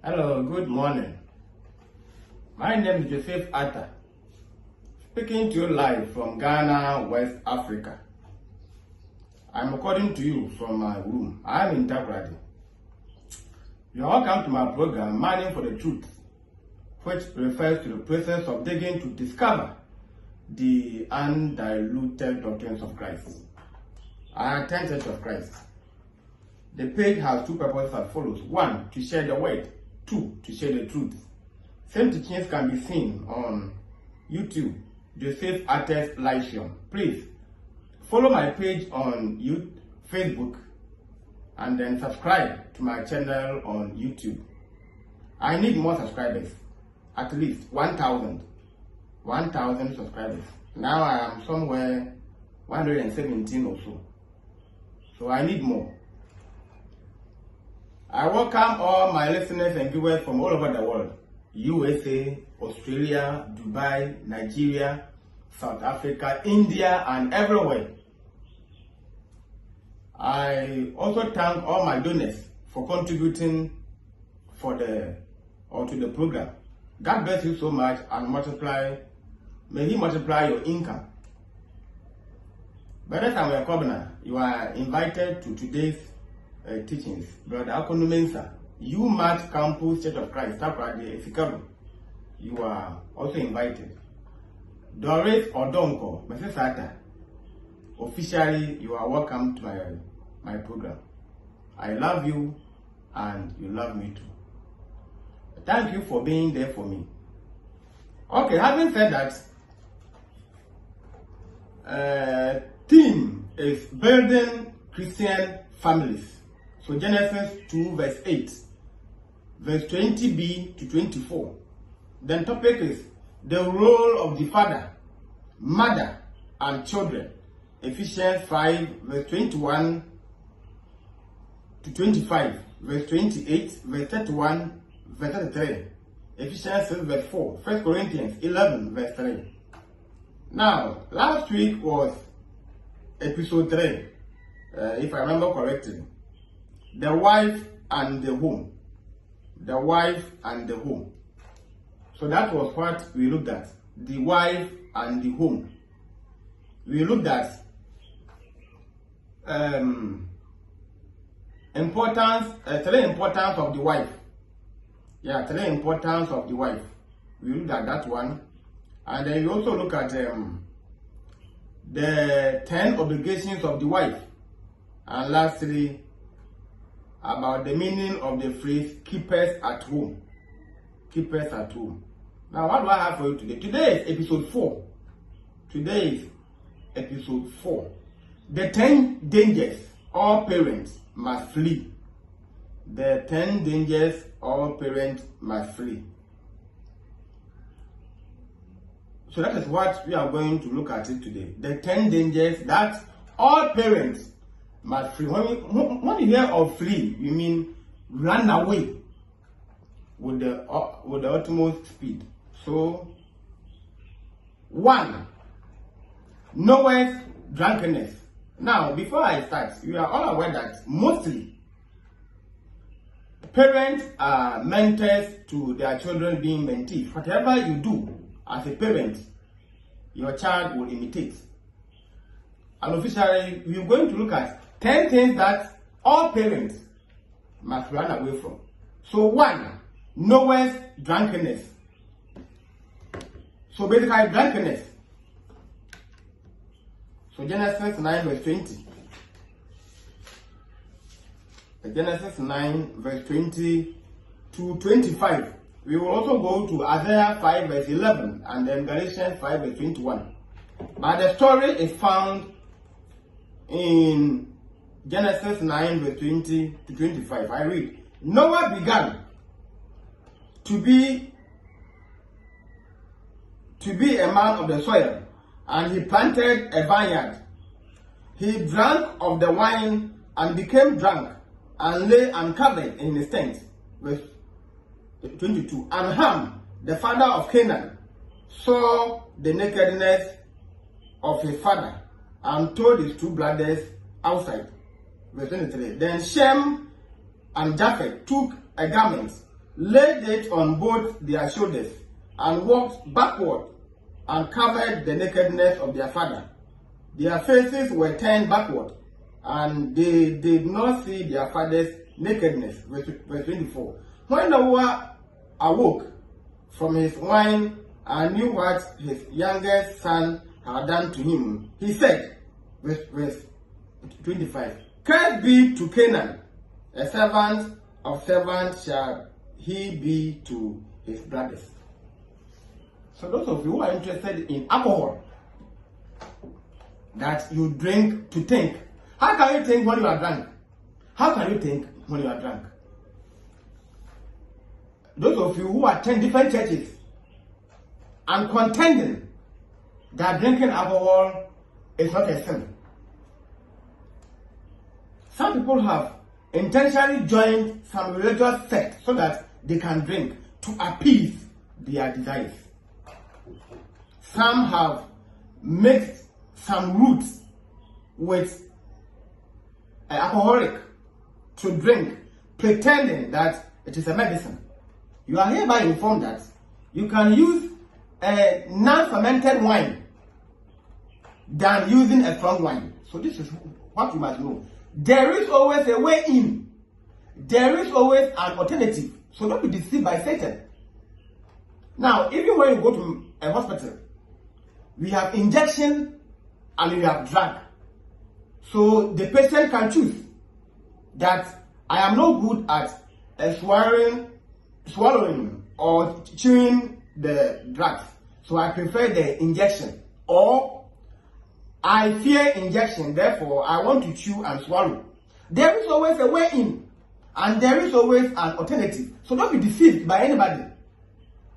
Hello, good morning. My name is Joseph Atta, speaking to you live from Ghana, West Africa. I'm recording to you from my room. I'm in Takoradi. You are welcome to my program, Mining for the Truth, which refers to the process of digging to discover the undiluted doctrines of Christ. I attend Church of Christ. The page has two purposes as follows. 1, to share the word. 2, to share the truth. Same teachings can be seen on YouTube, Joseph Atta's live show. Please follow my page on Facebook and then subscribe to my channel on YouTube. I need more subscribers, at least 1,000 subscribers. Now I am somewhere 117 or so. So I need more. I welcome all my listeners and viewers from all over the world. USA, Australia, Dubai, Nigeria, South Africa, India, and everywhere. I also thank all my donors for contributing to the program. God bless you so much and may He multiply your income. Brother Samuel Kobna, you are invited to today's teachings. Brother Akonu Mensa, you March Campus Church of Christ, Takoradi, Efikaru, you are also invited. Doris Odonko, Mrs. Atta, officially you are welcome to my program. I love you and you love me too. Thank you for being there for me. Okay, having said that, theme is building Christian families. So Genesis 2 verse 8, verse 20b to 24. Then topic is the role of the father, mother, and children. Ephesians 5 verse 21 to 25, verse 28, verse 31, verse 33. Ephesians 6 verse 4, 1 Corinthians 11 verse 3. Now, last week was episode 3, if I remember correctly. The wife and the home. The wife and the home. So that was what we looked at. The wife and the home. We looked at importance of the wife. Yeah, three importance of the wife. We looked at that one. And then we also look at the 10 obligations of the wife. And lastly, about the meaning of the phrase keepers at home. Keepers at home. Now, what do I have for you today? Today is episode 4. Today is episode 4. The 10 dangers all parents must flee. The 10 dangers all parents must flee. So that is what we are going to look at it today. The 10 dangers that all parents must flee. When you hear of flee, you mean run away with the utmost speed. So, 1, Noah's drunkenness. Now, before I start, you are all aware that mostly parents are mentors to their children being mentees. Whatever you do as a parent, your child will imitate. And officially, we are going to look at 10 things that all parents must run away from. So 1, Noah's drunkenness. So basically, drunkenness. So Genesis 9 verse 20. Genesis 9 verse 20 to 25. We will also go to Isaiah 5 verse 11 and then Galatians 5 verse 21. But the story is found in Genesis 9 verse 20 to 25. I read, Noah began to be a man of the soil, and he planted a vineyard. He drank of the wine and became drunk, and lay uncovered in his tent. Verse 22. And Ham, the father of Canaan, saw the nakedness of his father, and told his 2 brothers outside. Verse 23. Then Shem and Japheth took a garment, laid it on both their shoulders, and walked backward, and covered the nakedness of their father. Their faces were turned backward, and they did not see their father's nakedness. Verse 24. When Noah awoke from his wine and knew what his youngest son had done to him, he said, verse 25, "Cursed be to Canaan, a servant of servants shall he be to his brothers." So those of you who are interested in alcohol, that you drink to think. How can you think when you are drunk? How can you think when you are drunk? Those of you who attend different churches and contending that drinking alcohol is not a sin. Some people have intentionally joined some religious sect so that they can drink to appease their desires. Some have mixed some roots with an alcoholic to drink, pretending that it is a medicine. You are hereby informed that you can use a non-fermented wine than using a strong wine. So this is what you must know. There is always a way in. There is always an alternative. So don't be deceived by Satan. Now, even when you go to a hospital, we have injection and we have drug. So the patient can choose that I am no good at swallowing or chewing the drugs. So I prefer the injection. Or I fear injection, therefore I want to chew and swallow. There is always a way in, and there is always an alternative. So don't be deceived by anybody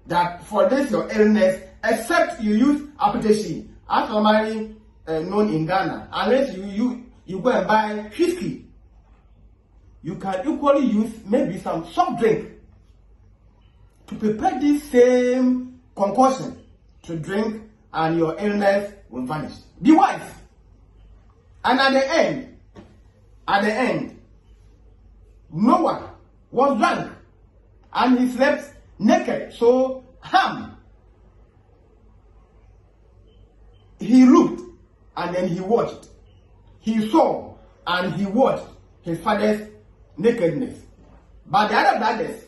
that for this your illness, except you use application, as normally known in Ghana, unless you go and buy whiskey. You can equally use maybe some soft drink to prepare this same concoction to drink, and your illness will vanish. Be wise. And at the end, Noah was drunk and he slept naked. So Ham, he looked and then he watched. He saw and he watched his father's nakedness. But the other brothers,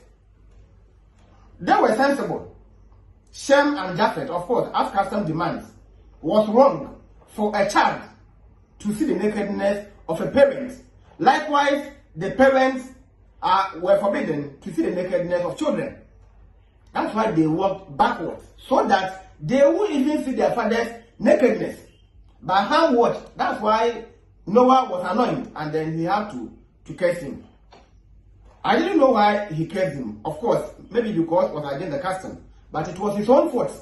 they were sensible. Shem and Japheth, of course, as custom demands, was wrong for a child to see the nakedness of a parent. Likewise, the parents were forbidden to see the nakedness of children. That's why they walked backwards, so that they won't even see their father's nakedness. But Ham watched. That's why Noah was annoyed, and then he had to curse him. I didn't know why he cursed him. Of course, maybe because it was against the custom. But it was his own fault.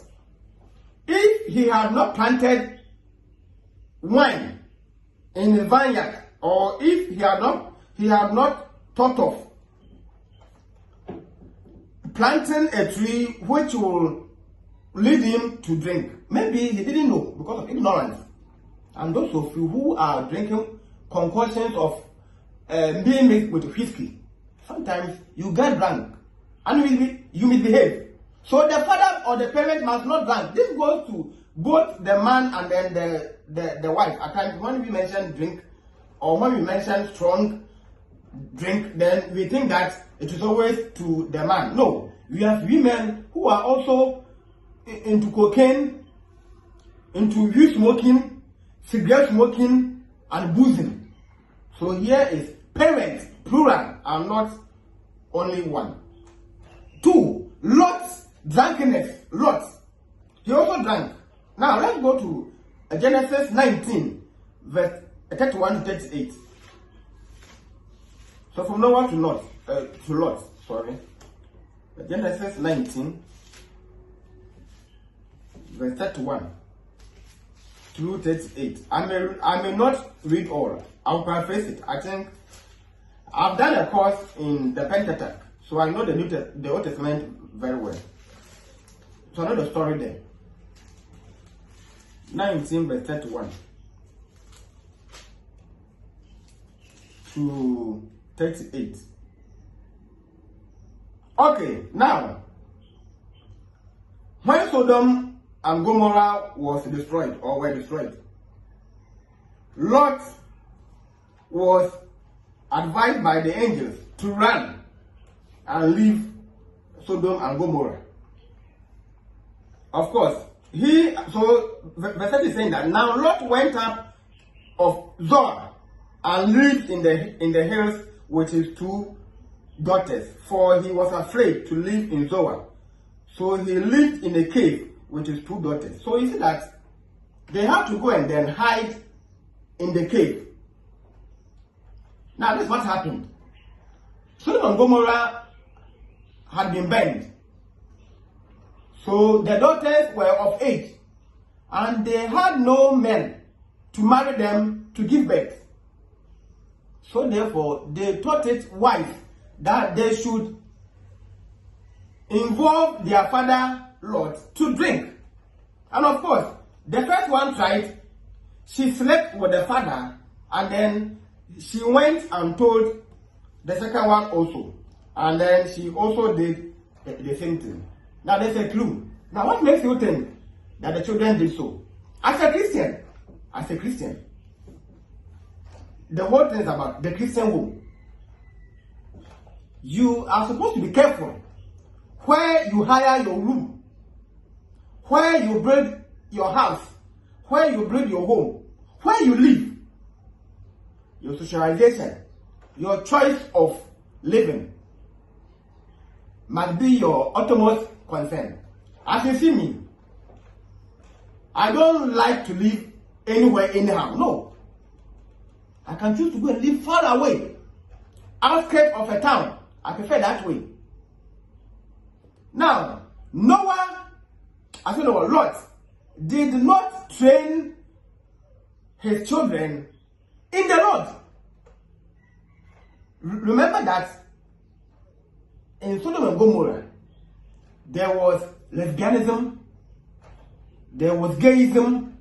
If he had not planted wine in the vineyard, or if he had not thought of planting a tree which will lead him to drink, maybe he didn't know because of ignorance. And those of you who are drinking concoctions of being mixed with whiskey, sometimes you get drunk and you misbehave. So the father or the parent must not drink. This goes to both the man and then the wife. At times when we mention drink, or when we mention strong drink, then we think that it is always to the man. No, we have women who are also into cocaine, into weed smoking, cigarette smoking, and boozing. So here is parents, plural, and not only one. 2, Lot's drunkenness. Lot, he also drank. Now let's go to Genesis 19, verse 31 to 38. So from Noah to Lot, sorry. Genesis 19, verse 31 through 38. I may not read all. I'll paraphrase it. I think I've done a course in the Pentateuch, so I know the Old Testament very well. So I know the story there. 19 verse 31 to 38. Okay, now, when Sodom and Gomorrah was destroyed or were destroyed, Lot was advised by the angels to run and leave Sodom and Gomorrah. Of course, verse 30 is saying that now Lot went up of Zoar and lived in the hills with his 2 daughters, for he was afraid to live in Zoar. So he lived in a cave with his 2 daughters. So you see that they had to go and then hide in the cave. Now this is what happened. Sodom and Gomorrah had been burned. So the daughters were of age, and they had no men to marry them to give birth. So therefore, they thought it wise that they should involve their father Lot to drink. And of course, the first one tried, she slept with the father, and then she went and told the second one also. And then she also did the same thing. Now there's a clue. Now what makes you think that the children did so? As a Christian, the whole thing is about the Christian home. You are supposed to be careful where you hire your room, where you build your house, where you build your home, where you live, your socialization, your choice of living must be your utmost concern. As you see me, I don't like to live anywhere, anyhow. No. I can choose to go and live far away, outskirts of a town. I prefer that way. Now, Lot did not train his children in the Lord. Remember that in Sodom and Gomorrah, there was lesbianism, there was gayism,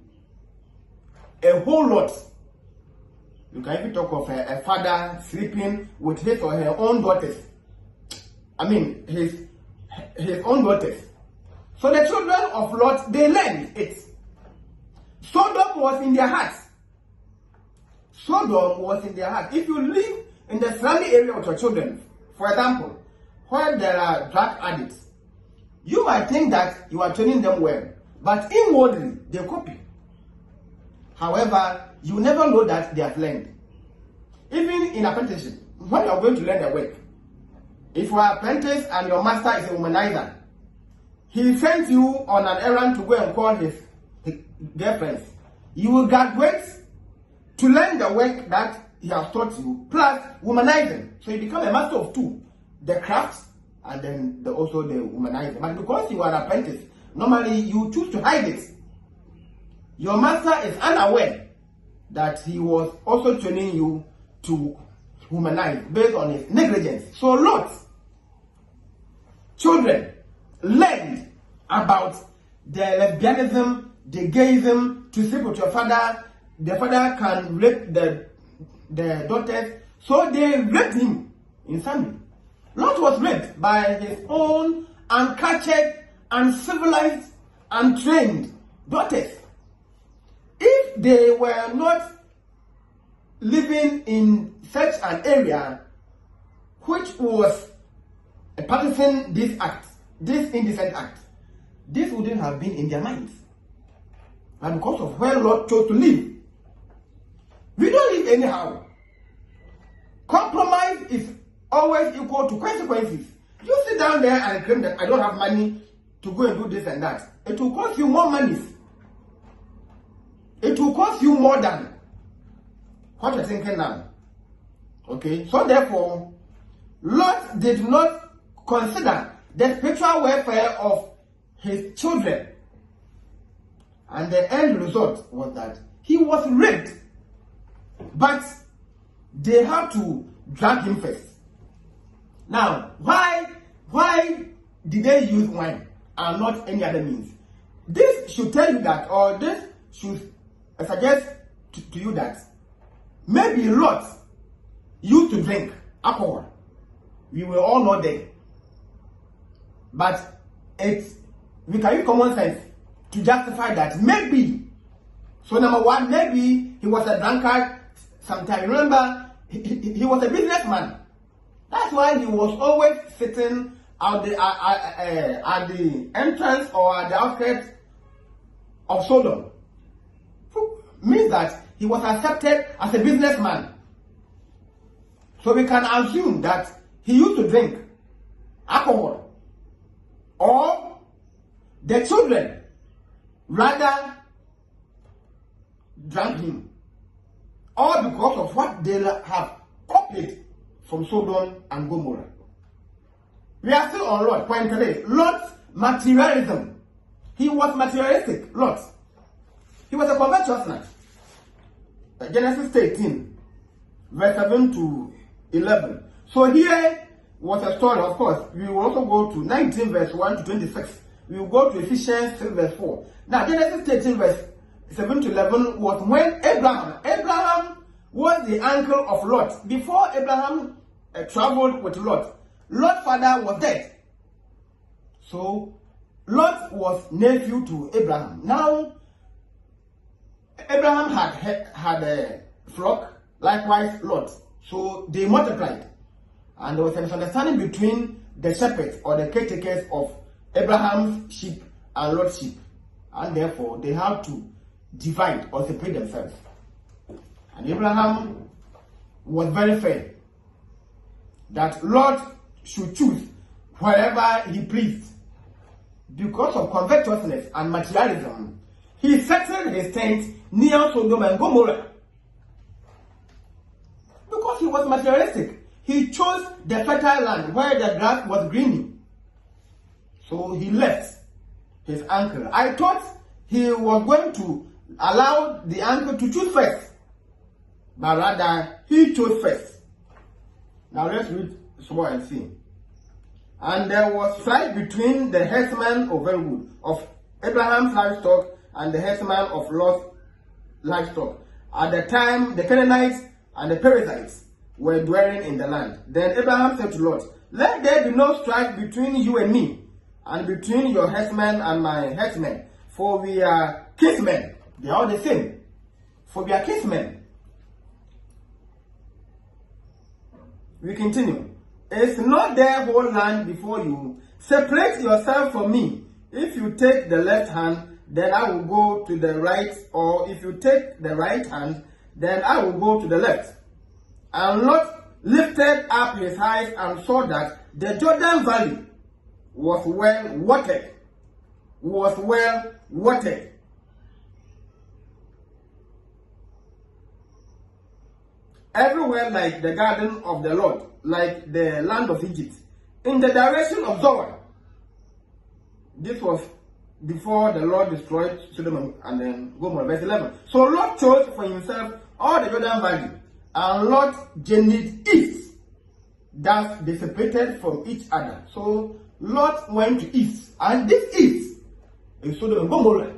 a whole lot. You can even talk of a father sleeping with his or her own daughters. I mean, his own daughters. So the children of Lot, they learned it. Sodom was in their hearts. Sodom was in their heart. If you live in the surrounding area with your children, for example, where there are drug addicts, you might think that you are training them well, but inwardly they copy. However, you never know that they have learned. Even in apprenticeship, when you are going to learn a work, if you are an apprentice and your master is a womanizer, he sends you on an errand to go and call his girlfriends. You will graduate to learn the work that he has taught you, plus womanizing. So you become a master of 2, the crafts and then also the womanizing. But because you are an apprentice, normally you choose to hide it. Your master is unaware that he was also training you to womanize based on his negligence. So Lot's children learned about the lesbianism, the gayism, to sleep with your father. The father can rape the daughters. So they raped him in family. Lot was raped by his own uncultured, uncivilized, untrained daughters. If they were not living in such an area which was practicing this act, this indecent act, this wouldn't have been in their minds. And because of where Lot chose to live, we don't live anyhow. Compromise is always equal to consequences. You sit down there and claim that I don't have money to go and do this and that. It will cost you more money. It will cost you more than what you're thinking now. Okay? So therefore, Lot did not consider the spiritual welfare of his children. And the end result was that he was raped. But they had to drag him first. Now, why did they use wine and not any other means? This should tell you that, or this should suggest to you that maybe Lot used to drink alcohol. We were all not there. But we can use common sense to justify that maybe. So number one, maybe he was a drunkard sometime. Remember, he was a businessman. That's why he was always sitting at the entrance or at the outskirts of Sodom. Means that he was accepted as a businessman. So we can assume that he used to drink alcohol, or the children rather drank him, all because of what they have copied from Sodom and Gomorrah. We are still on Lot. Point today, Lot's materialism. He was materialistic. Lot. He was a covetousness. Genesis 18, verse 7 to 11. So here was a story, of course. We will also go to 19, verse 1 to 26. We will go to Ephesians 6, verse 4. Now, Genesis 13, verse 7 to 11 was when Abraham was the uncle of Lot. Before Abraham traveled with Lot, Lot's father was dead. So, Lot was nephew to Abraham. Now, Abraham had a flock, likewise Lot. So they multiplied. And there was a misunderstanding between the shepherds or the caretakers of Abraham's sheep and Lot's sheep. And therefore they had to divide or separate themselves. And Abraham was very fair that Lot should choose wherever he pleased. Because of covetousness and materialism, he settled his tent near Sodom and Gomorrah. Because he was materialistic, he chose the fertile land where the grass was greening. So he left his uncle. I thought he was going to allow the uncle to choose first, but rather he chose first. Now let's read some more and see. And there was strife between the herdsmen of Abraham's livestock and the herdsmen of Lot's livestock. At the time, the Canaanites and the Perizzites were dwelling in the land. Then Abraham said to Lot, "Let there be no strife between you and me, and between your herdsmen and my herdsmen, for we are kinsmen." They are all the same. For we are kinsmen. We continue. Is not there whole land before you? Separate yourself from me. If you take the left hand, then I will go to the right, or if you take the right hand, then I will go to the left. And Lot lifted up his eyes and saw that the Jordan Valley was well watered. Everywhere like the garden of the Lord, like the land of Egypt, in the direction of Zoar. This was before the Lord destroyed Sodom and then Gomorrah. Verse 11. So Lot chose for himself all the Jordan Valley, and Lot journeyed east. Thus they separated from each other. So Lot went to east, and this east is Sodom and Gomorrah.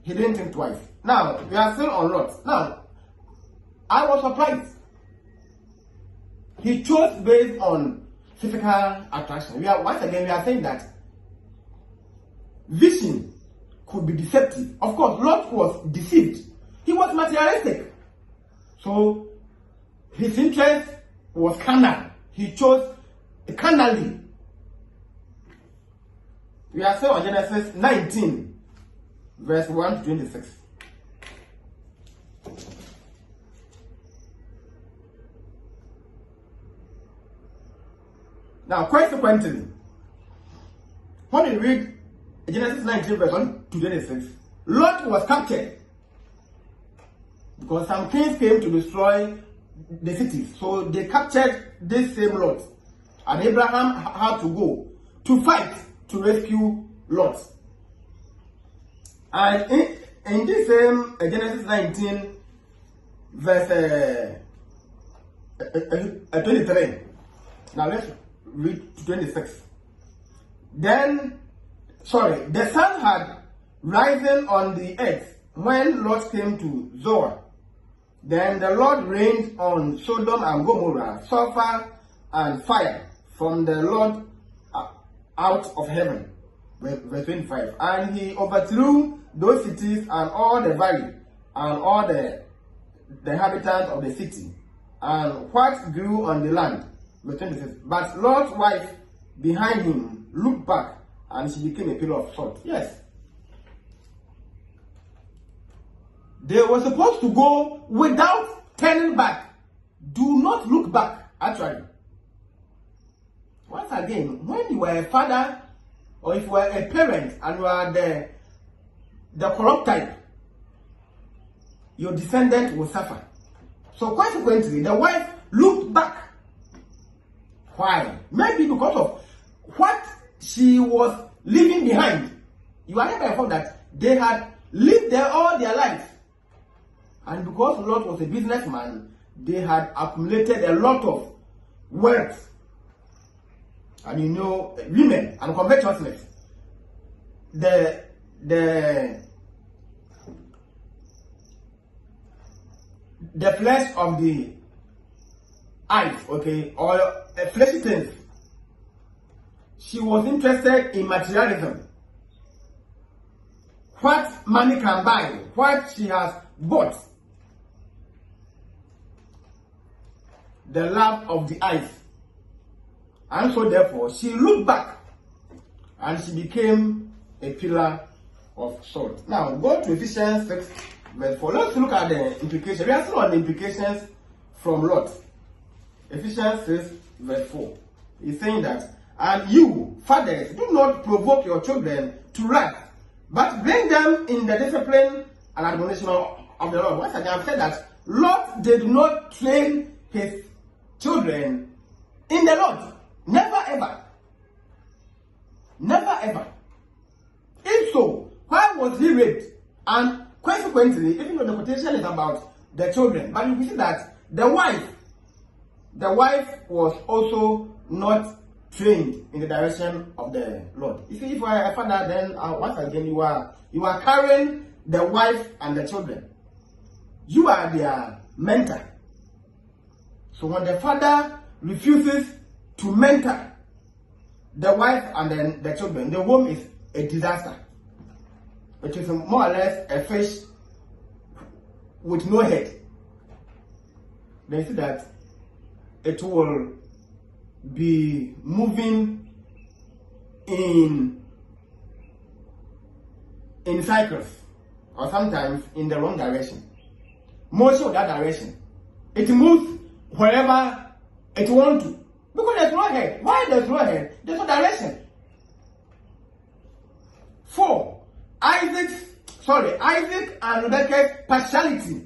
He didn't think twice. Now we are still on Lot. Now I was surprised. He chose based on physical attraction. Once again we are saying that vision could be deceptive. Of course, Lot was deceived. He was materialistic. So his interest was carnal. He chose carnally. We are still on Genesis 19, verse 1 to 26. Now, consequently, when you read Genesis 19, verse 1 to 26, Lot was captured because some kings came to destroy the cities. So they captured this same Lot. And Abraham had to go to fight to rescue Lot. And in this same Genesis 19, verse 23. Now let's read 26. The sun had risen on the earth when Lot came to Zoar. Then the Lord rained on Sodom and Gomorrah sulfur and fire from the Lord out of heaven. Verse 25. And he overthrew those cities and all the valley and all the inhabitants of the city and what grew on the land. Verse 26. But Lot's wife behind him looked back and she became a pillar of salt. Yes. They were supposed to go without turning back. Do not look back, actually. Once again, when you were a father or if you were a parent and you are the corrupt type, your descendant will suffer. So consequently, the wife looked back. Why? Maybe because of what she was leaving behind. You are never informed that they had lived there all their lives. And because Lot was a businessman, they had accumulated a lot of wealth. And you know, women and covetousness. The flesh of the eyes, okay, or fleshy things. She was interested in materialism. What money can buy, what she has bought. The love of the eyes. And so therefore, she looked back and she became a pillar of salt. Now, go to Ephesians 6, verse 4. Let's look at the implications. We are still on the implications from Lot. Ephesians 6, verse 4. He's saying that, and you, fathers, do not provoke your children to wrath, but bring them in the discipline and admonition of the Lord. Once again, I've said that Lot did not train his children in the Lord. Never ever. Never ever. If so, why was he raped? And consequently, even though the quotation is about the children, but you see that the wife was also not trained in the direction of the Lord. You see, if you are a father, then once again you are carrying the wife and the children. You are their mentor. So when the father refuses to mentor the wife and then the children, the home is a disaster. It is more or less a fish with no head. They see that it will be moving in cycles or sometimes in the wrong direction. Most of that direction. It moves wherever it wants to. Because there's no head. Why there's no head? There's no direction. 4. Isaac and Rebecca's partiality.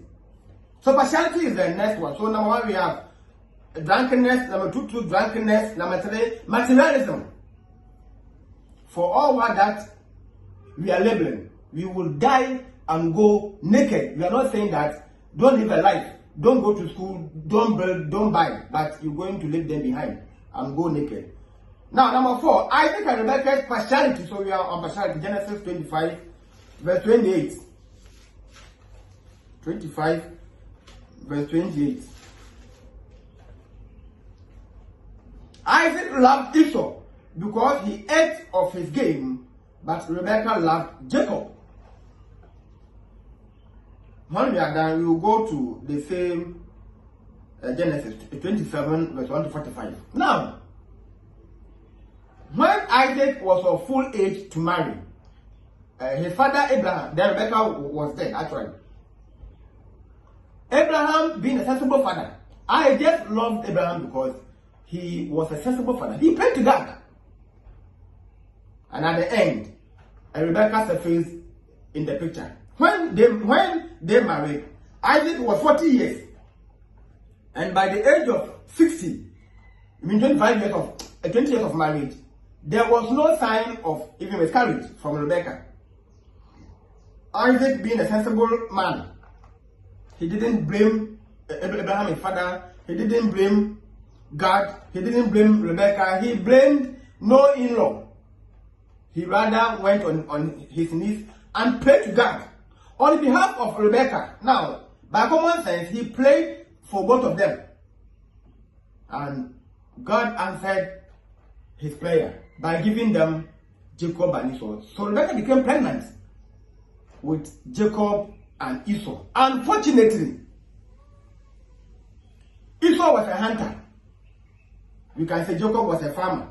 So partiality is the next one. So number 1 we have drunkenness, number 2 drunkenness, number 3 materialism. For all what that we are labeling, we will die and go naked. We are not saying that don't live a life, don't go to school, don't build, don't buy, but you're going to leave them behind and go naked. Now, number 4, Isaac and Rebecca's partiality. So we are on partiality. Genesis 25, verse 28. 25, verse 28. Isaac loved Esau because he ate of his game, but Rebecca loved Jacob. When we are done, we will go to the same Genesis 27, verse 1 to 45. Now, when Isaac was of full age to marry, his father Abraham, then Rebecca was dead actually. Abraham being a sensible father, I just loved Abraham because he was a sensible father. He prayed to God. And at the end, Rebecca surfaced in the picture. When they married, Isaac was 40 years. And by the age of 60, I mean 20 years of marriage, there was no sign of even miscarriage from Rebecca. Isaac being a sensible man, he didn't blame Abraham, his father. He didn't blame God. He didn't blame Rebecca. He blamed no in-law. He rather went on his knees and prayed to God on behalf of Rebecca. Now, by common sense, he prayed for both of them. And God answered his prayer by giving them Jacob and Esau. So Rebekah became pregnant with Jacob and Esau. Unfortunately, Esau was a hunter. You can say Jacob was a farmer.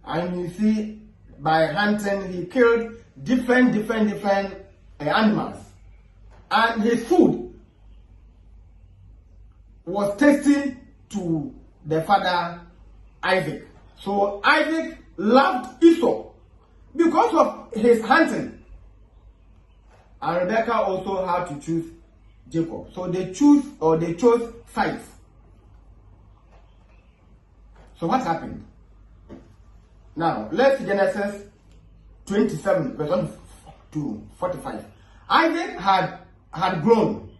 And you see, by hunting, he killed different animals. And his food was tasty to the father Isaac. So Isaac loved Esau because of his hunting. And Rebekah also had to choose Jacob. So they chose sides. So what happened? Now, let's see Genesis 27, verse 1 to 45. Isaac had grown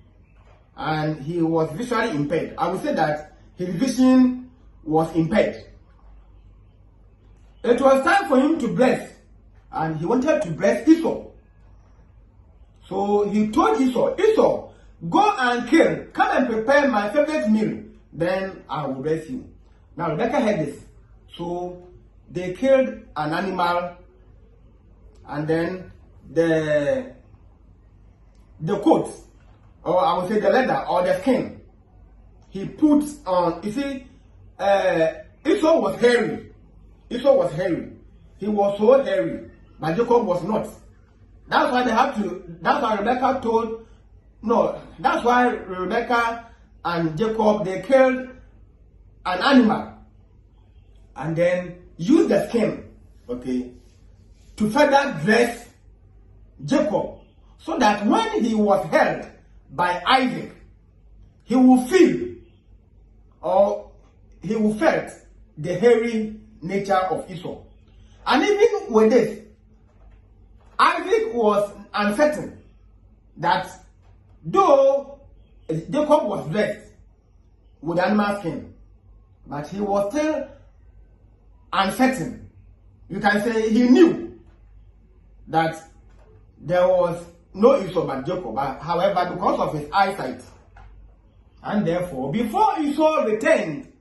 and he was visually impaired. I would say that his vision was impaired. It was time for him to bless, and he wanted to bless Esau. So he told Esau, go and kill, come and prepare my favorite meal, then I will bless you. Now Rebekah heard this. So they killed an animal, and then the coat, or I would say the leather or the skin, he put on. You see, Esau was hairy. Esau was hairy. He was so hairy, but Jacob was not. That's why that's why Rebekah told, no, that's why Rebekah and Jacob, they killed an animal and then used the skin, okay, to further dress Jacob, so that when he was held by Isaac, he will feel, or he will felt the hairy nature of Esau. And even with this, Isaac was uncertain that though Jacob was dressed with animal skin, but he was still uncertain. You can say he knew that there was no Esau but Jacob, but however, because of his eyesight, and therefore, before Esau returned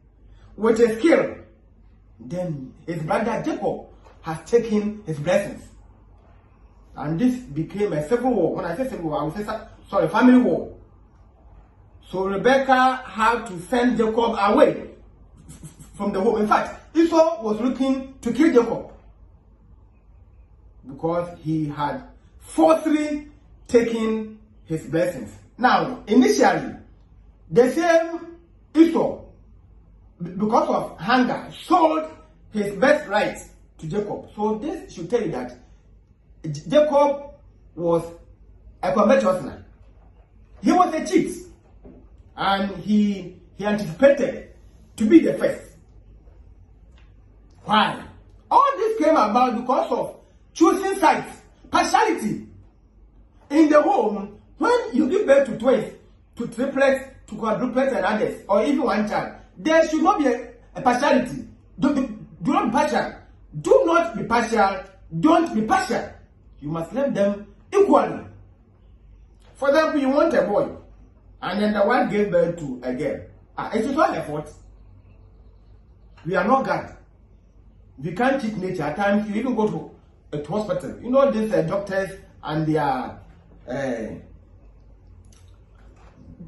with his skill, then his brother Jacob has taken his blessings. And this became a civil war. When I say civil war, I would say, sorry, family war. So Rebekah had to send Jacob away from the home. In fact, Esau was looking to kill Jacob because he had falsely taken his blessings. Now, initially, the same Esau, because of hunger, sold his birthright to Jacob. So this should tell you that Jacob was a covetousness. He was a cheat, and he anticipated to be the first. Why? All this came about because of choosing sides, partiality. In the home, when you give birth to twins, to triplets, to quadruplets and others, or even one child, there should not be a partiality. Do not be partial. Do not be partial. Don't be partial. You must love them equally. For example, you want a boy, and then the wife gave birth to a girl. It is not their fault. We are not God. We can't cheat nature. At times, you even go to a hospital. You know, these doctors and their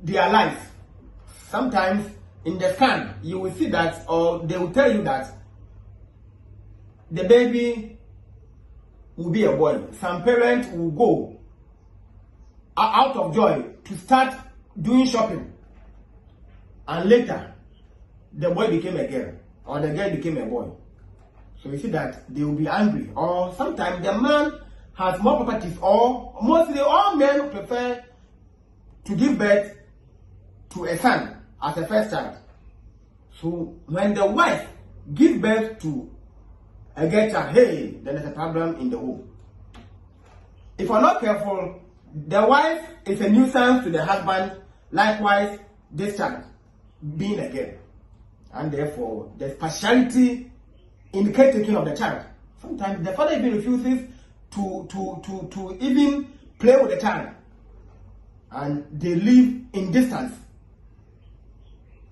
life. Sometimes in the scan, you will see that, or they will tell you that the baby will be a boy. Some parents will go out of joy to start doing shopping, and later the boy became a girl or the girl became a boy. So you see that they will be angry. Or sometimes the man has more properties, or mostly all men prefer to give birth to a son as a first child. So when the wife gives birth to a girl child, hey, then there's a problem in the home. If we're not careful, the wife is a nuisance to the husband, likewise this child being a girl. And therefore, there's partiality in the caretaking of the child. Sometimes the father even refuses to even play with the child, and they live in distance.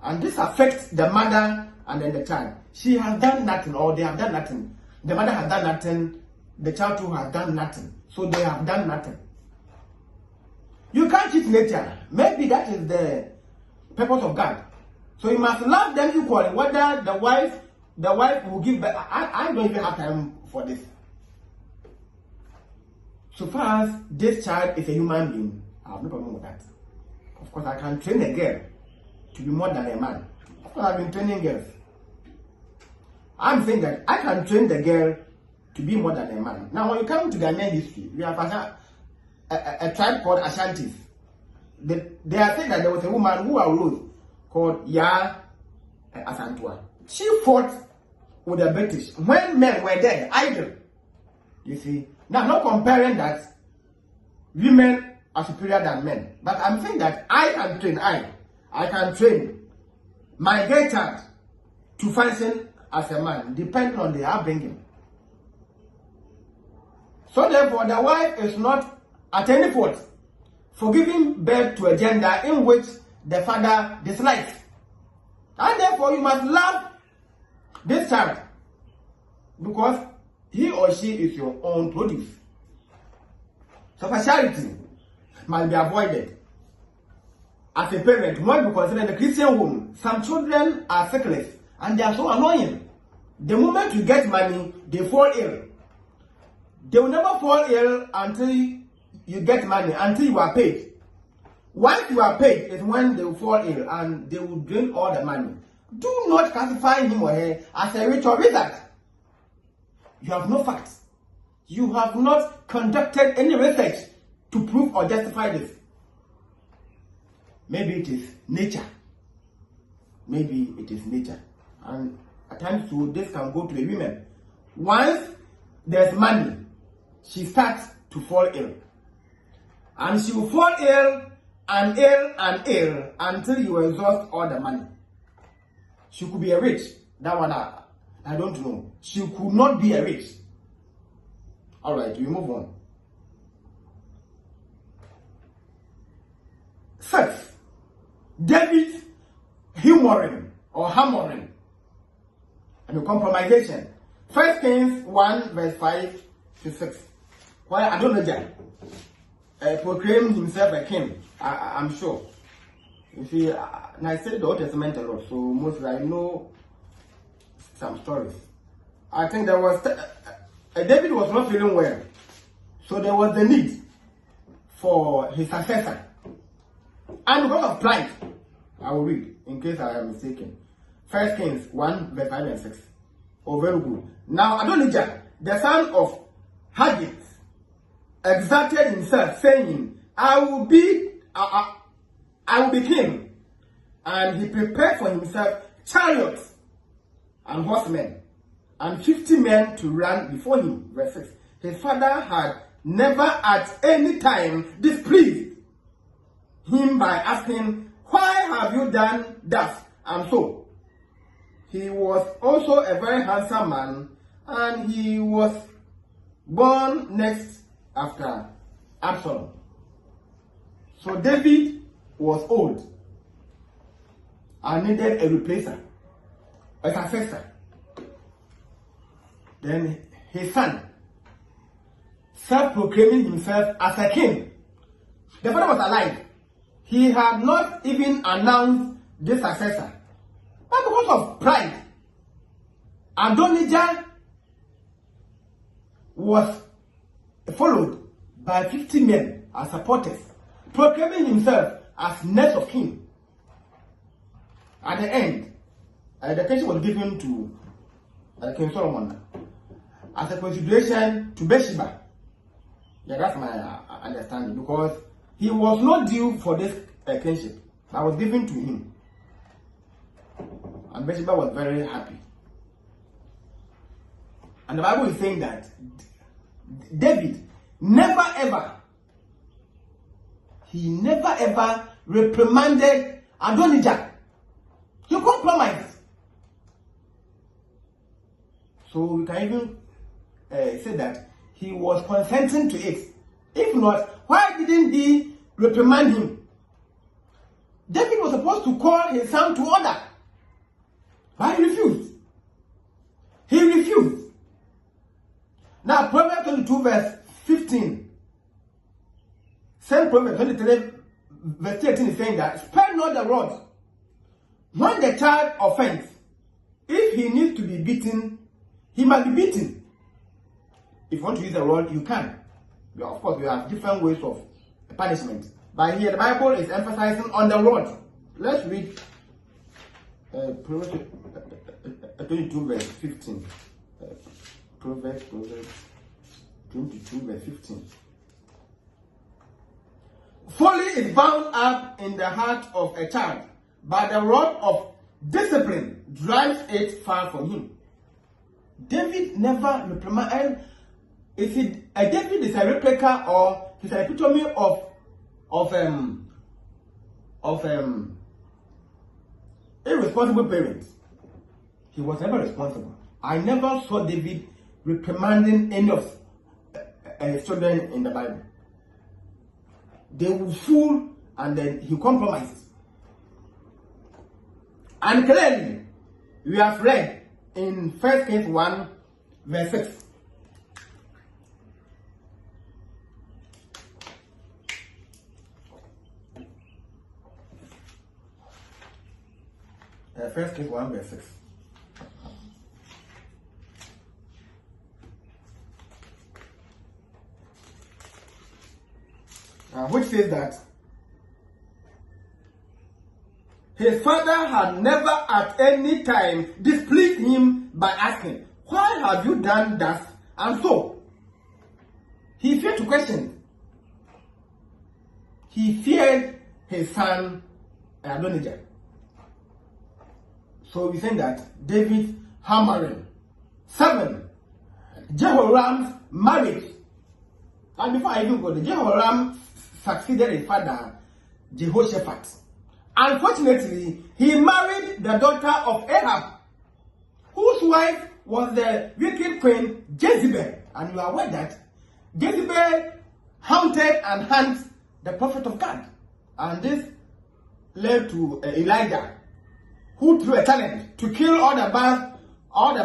And this affects the mother and then the child. She has done nothing, or they have done nothing. The mother has done nothing, the child too has done nothing. So they have done nothing. You can't cheat nature. Maybe that is the purpose of God. So you must love them equally. Whether the wife will give back. I don't even have time for this. So far as this child is a human being, I have no problem with that. Of course, I can train a girl to be more than a man. Of course, I've been training girls. I'm saying that I can train the girl to be more than a man. Now, when you come to Ghanaian history, we have a tribe called Ashantis. They are saying that there was a woman who arose called Ya Asantua. She fought with the British when men were there, idle. You see, now I'm not comparing that women are superior than men, but I'm saying that I can train my girl child to function as a man, depending on the upbringing. So therefore, the wife is not at any fault for giving birth to a gender in which the father dislikes. And therefore, you must love this child because he or she is your own produce. So partiality must be avoided. As a parent, when you consider the Christian home, some children are feckless and they are so annoying. The moment you get money, they fall ill. They will never fall ill until you get money, until you are paid. Once you are paid is when they will fall ill and they will drain all the money. Do not classify him or her as a rich or wizard. You have no facts. You have not conducted any research to prove or justify this. Maybe it is nature. Maybe it is nature. And at times too, this can go to the women. Once there's money, she starts to fall ill. And she will fall ill and ill and ill until you exhaust all the money. She could be a rich. That one I don't know. She could not be a rich. Alright, we move on. Sex. David humoring or hammering. And the compromisation. 1 Kings 1 verse 5 to 6. Why Adonijah proclaimed himself a king, I'm sure. You see, and I said the Old Testament a lot, so mostly I know some stories. I think there was David was not feeling well, so there was the need for his successor. And because of pride, I will read in case I am mistaken. 1 Kings 1 verse 5 and 6. Oh, very good. Now Adonijah, the son of Haggith, exalted himself, saying, I will be king. And he prepared for himself chariots and horsemen, and 50 men to run before him. Verse 6. His father had never at any time displeased him by asking, why have you done thus and so? He was also a very handsome man, and he was born next after Absalom. So David was old and needed a replacer, a successor. Then his son, self-proclaiming himself as a king. The father was alive. He had not even announced the successor. But because of pride, Adonijah was followed by 50 men as supporters, proclaiming himself as next of king. At the end, the king was given to King Solomon as a consideration to Bathsheba. Yeah, that's my understanding, because he was not due for this kingship, but was given to him. And Bathsheba was very happy. And the Bible is saying that David never ever reprimanded Adonijah. He compromised. So we can even say that he was consenting to it. If not, why didn't he reprimand him? David was supposed to call his son to order. But he refused. He refused. Now, Proverbs 22 verse 15. Same Proverbs 23 verse 13 is saying that, spare not the rod. When the child offends, if he needs to be beaten, he must be beaten. If you want to use the rod, you can. Of course, we have different ways of punishment. But here, the Bible is emphasizing on the rod. Let's read Proverbs 22 verse 15. Proverbs 22 verse 15. Folly is bound up in the heart of a child, but the rod of discipline drives it far from him. David never reprimanded. David is a replica, or he's an epitome of irresponsible parents. He was never responsible. I never saw David reprimanding any of his children in the Bible. They would fool, and then he compromised. And clearly, we have read in 1 Kings 1 verse 6. 1 Kings 1 verse 6. Which says that his father had never at any time displeased him by asking, why have you done thus and so? He feared to question. He feared his son Adonijah. So we say that David hammering. 7. Jehoram's marriage. And before I even go, Jehoram succeeded his father Jehoshaphat. Unfortunately, he married the daughter of Ahab, whose wife was the wicked queen Jezebel. And you are aware that Jezebel hunted and hunted the prophet of God. And this led to Elijah, who threw a challenge to kill all the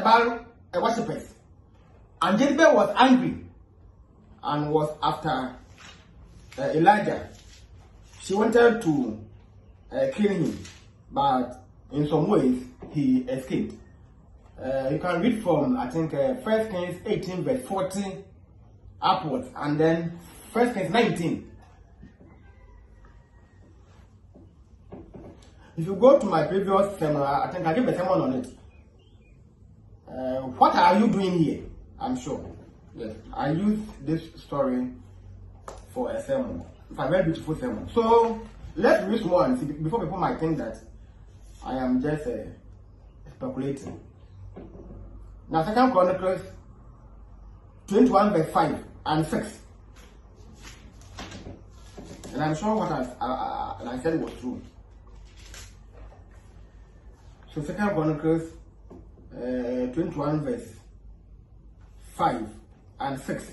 Baal worshippers. And Jezebel was angry and was after Elijah. She wanted to kill him, but in some ways he escaped. You can read from, I think, 1 Kings 18 verse 40 upwards, and then 1 Kings 19. If you go to my previous sermon, I think I gave a sermon on it. What are you doing here? I'm sure. Yes, I used this story for a sermon. It's a very beautiful sermon. So let's read more and see, before people might think that I am just speculating. Now, 2 Chronicles 21 verse 5 and 6. And I'm sure what I said was true. So 2 Chronicles 21 verse 5 and 6.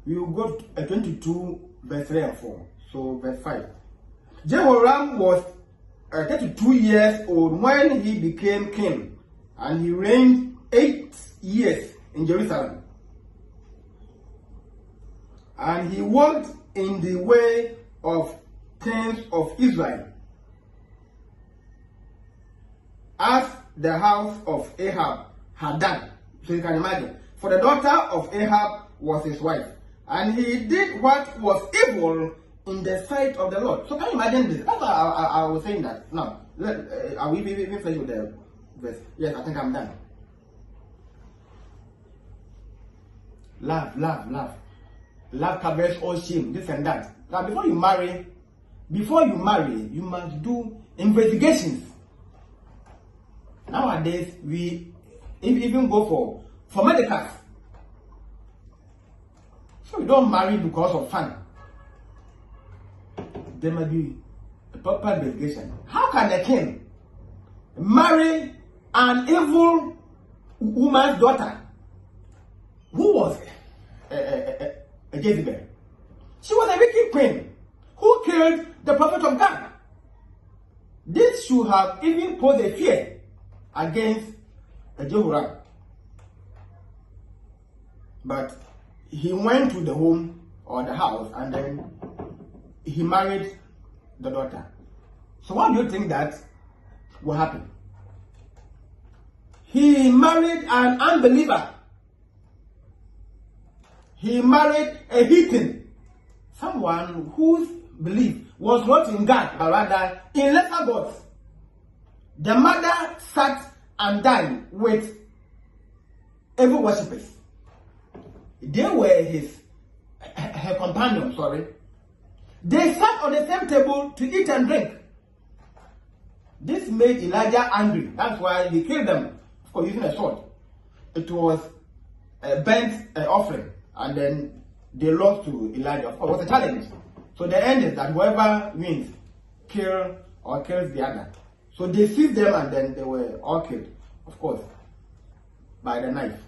We will go to 22 verse 3 and 4. So verse 5. Jehoram was 32 years old when he became king, and he reigned 8 years in Jerusalem. And he walked in the way of kings of Israel, as the house of Ahab had done. So you can imagine. For the daughter of Ahab was his wife, and he did what was evil in the sight of the Lord. So can you imagine this? That's why I was saying that. Now, are we even finished with the verse? Yes, I think I'm done. Love, love, love. Love covers all shame, this and that. Now, before you marry, you must do investigations. Nowadays, we even go for medicals. So you don't marry because of fun. There must be a proper investigation. How can a king marry an evil woman's daughter who was a Jezebel? She was a wicked queen who killed the prophet of God. This should have even posed a fear against Jehoram. But he went to the home or the house and then he married the daughter. So what do you think that will happen? He married an unbeliever. He married a heathen, someone whose belief was not in God, but rather in lesser gods. The mother sat and dined with evil worshippers. They were her companions, sorry. They sat on the same table to eat and drink. This made Elijah angry. That's why he killed them for using a sword. It was a burnt offering, and then they lost to Elijah. Of course, it was a challenge. So the end is that whoever wins, kills the other. So they seized them and then they were all killed, of course, by the knife.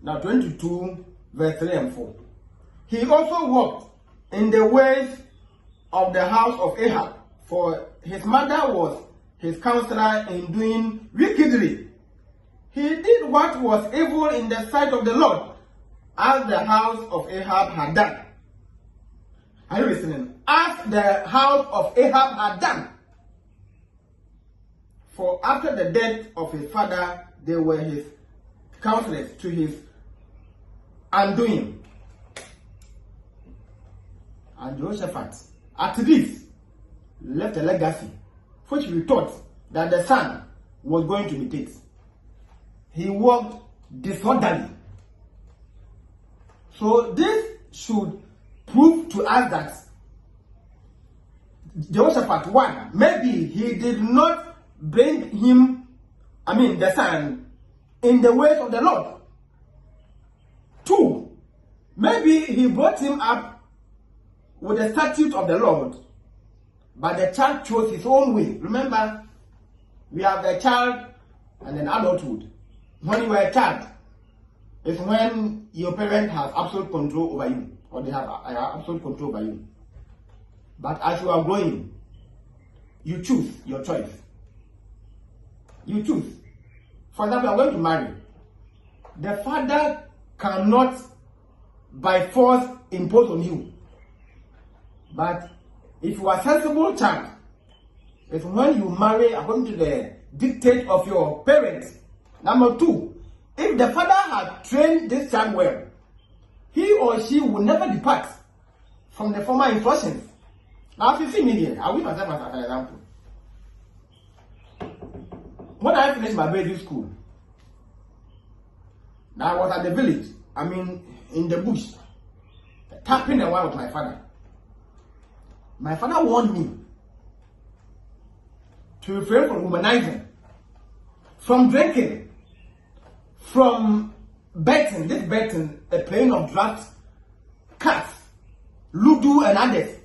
Now 22 verse 3 and 4. He also walked in the ways of the house of Ahab, for his mother was his counselor in doing wickedly. He did what was evil in the sight of the Lord, as the house of Ahab had done. Are you listening? As the house of Ahab had done. For after the death of his father, they were his counselors to his undoing. And Jehoshaphat, at this, left a legacy, which we thought that the son was going to imitate. He walked disorderly. So this should prove to us that Jehoshaphat, one, maybe he did not bring the son, in the ways of the Lord. Two, maybe he brought him up with the statute of the Lord, but the child chose his own way. Remember, we have a child and an adulthood. When you are a child, it's when your parent has absolute control over you, or they have absolute control over you. But as you are growing, you choose your choice. You choose. For example, I'm going to marry. The father cannot by force impose on you. But if you are a sensible child, it's when you marry according to the dictate of your parents. Number two, if the father had trained this child well, he or she will never depart from the former instructions. Now, if you see me here, I will use myself as an example. When I finished my basic school, now I was at the village, in the bush, tapping the wine with my father. My father warned me to refrain from womanizing, from drinking, from betting, playing of drafts, cards, ludo and others.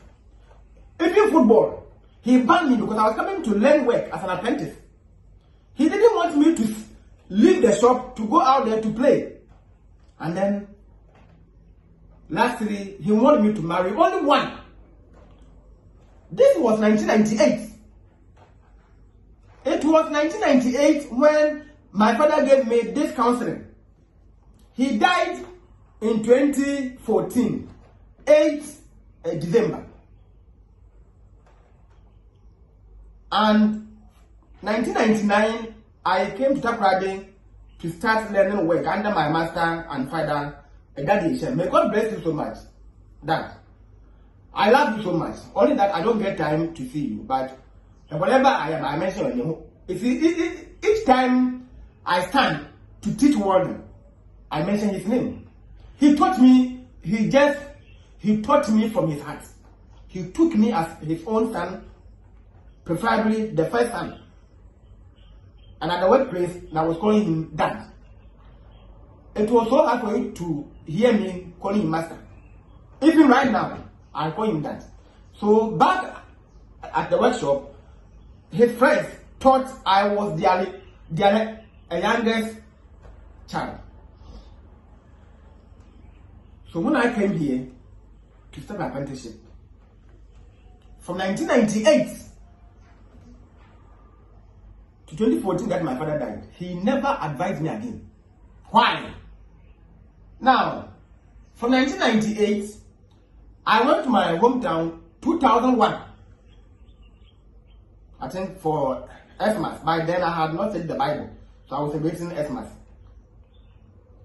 Even football. He banned me because I was coming to learn work as an apprentice. He didn't want me to leave the shop to go out there to play. And then, lastly, he wanted me to marry only one. This was 1998. It was 1998 when my father gave me this counseling. He died in 2014, 8th December. And 1999, I came to Takoradi to start learning work under my master and father, Daddy Ishem. May God bless you so much, Dad. I love you so much. Only that I don't get time to see you. But whatever I am, I mention you. Each time I stand to teach word, I mention his name. He taught me. He taught me from his heart. He took me as his own son, preferably the first son. And at the workplace, I was calling him Dad. It was so hard for him to hear me calling him Master. Even right now, I call him Dad. So back at the workshop, his friends thought I was their youngest child. So when I came here to start my apprenticeship, from 1998 2014 that my father died, he never advised me again. Why? Now, from 1998, I went to my hometown 2001. I think for Xmas. By then I had not studied the Bible, so I was celebrating Xmas.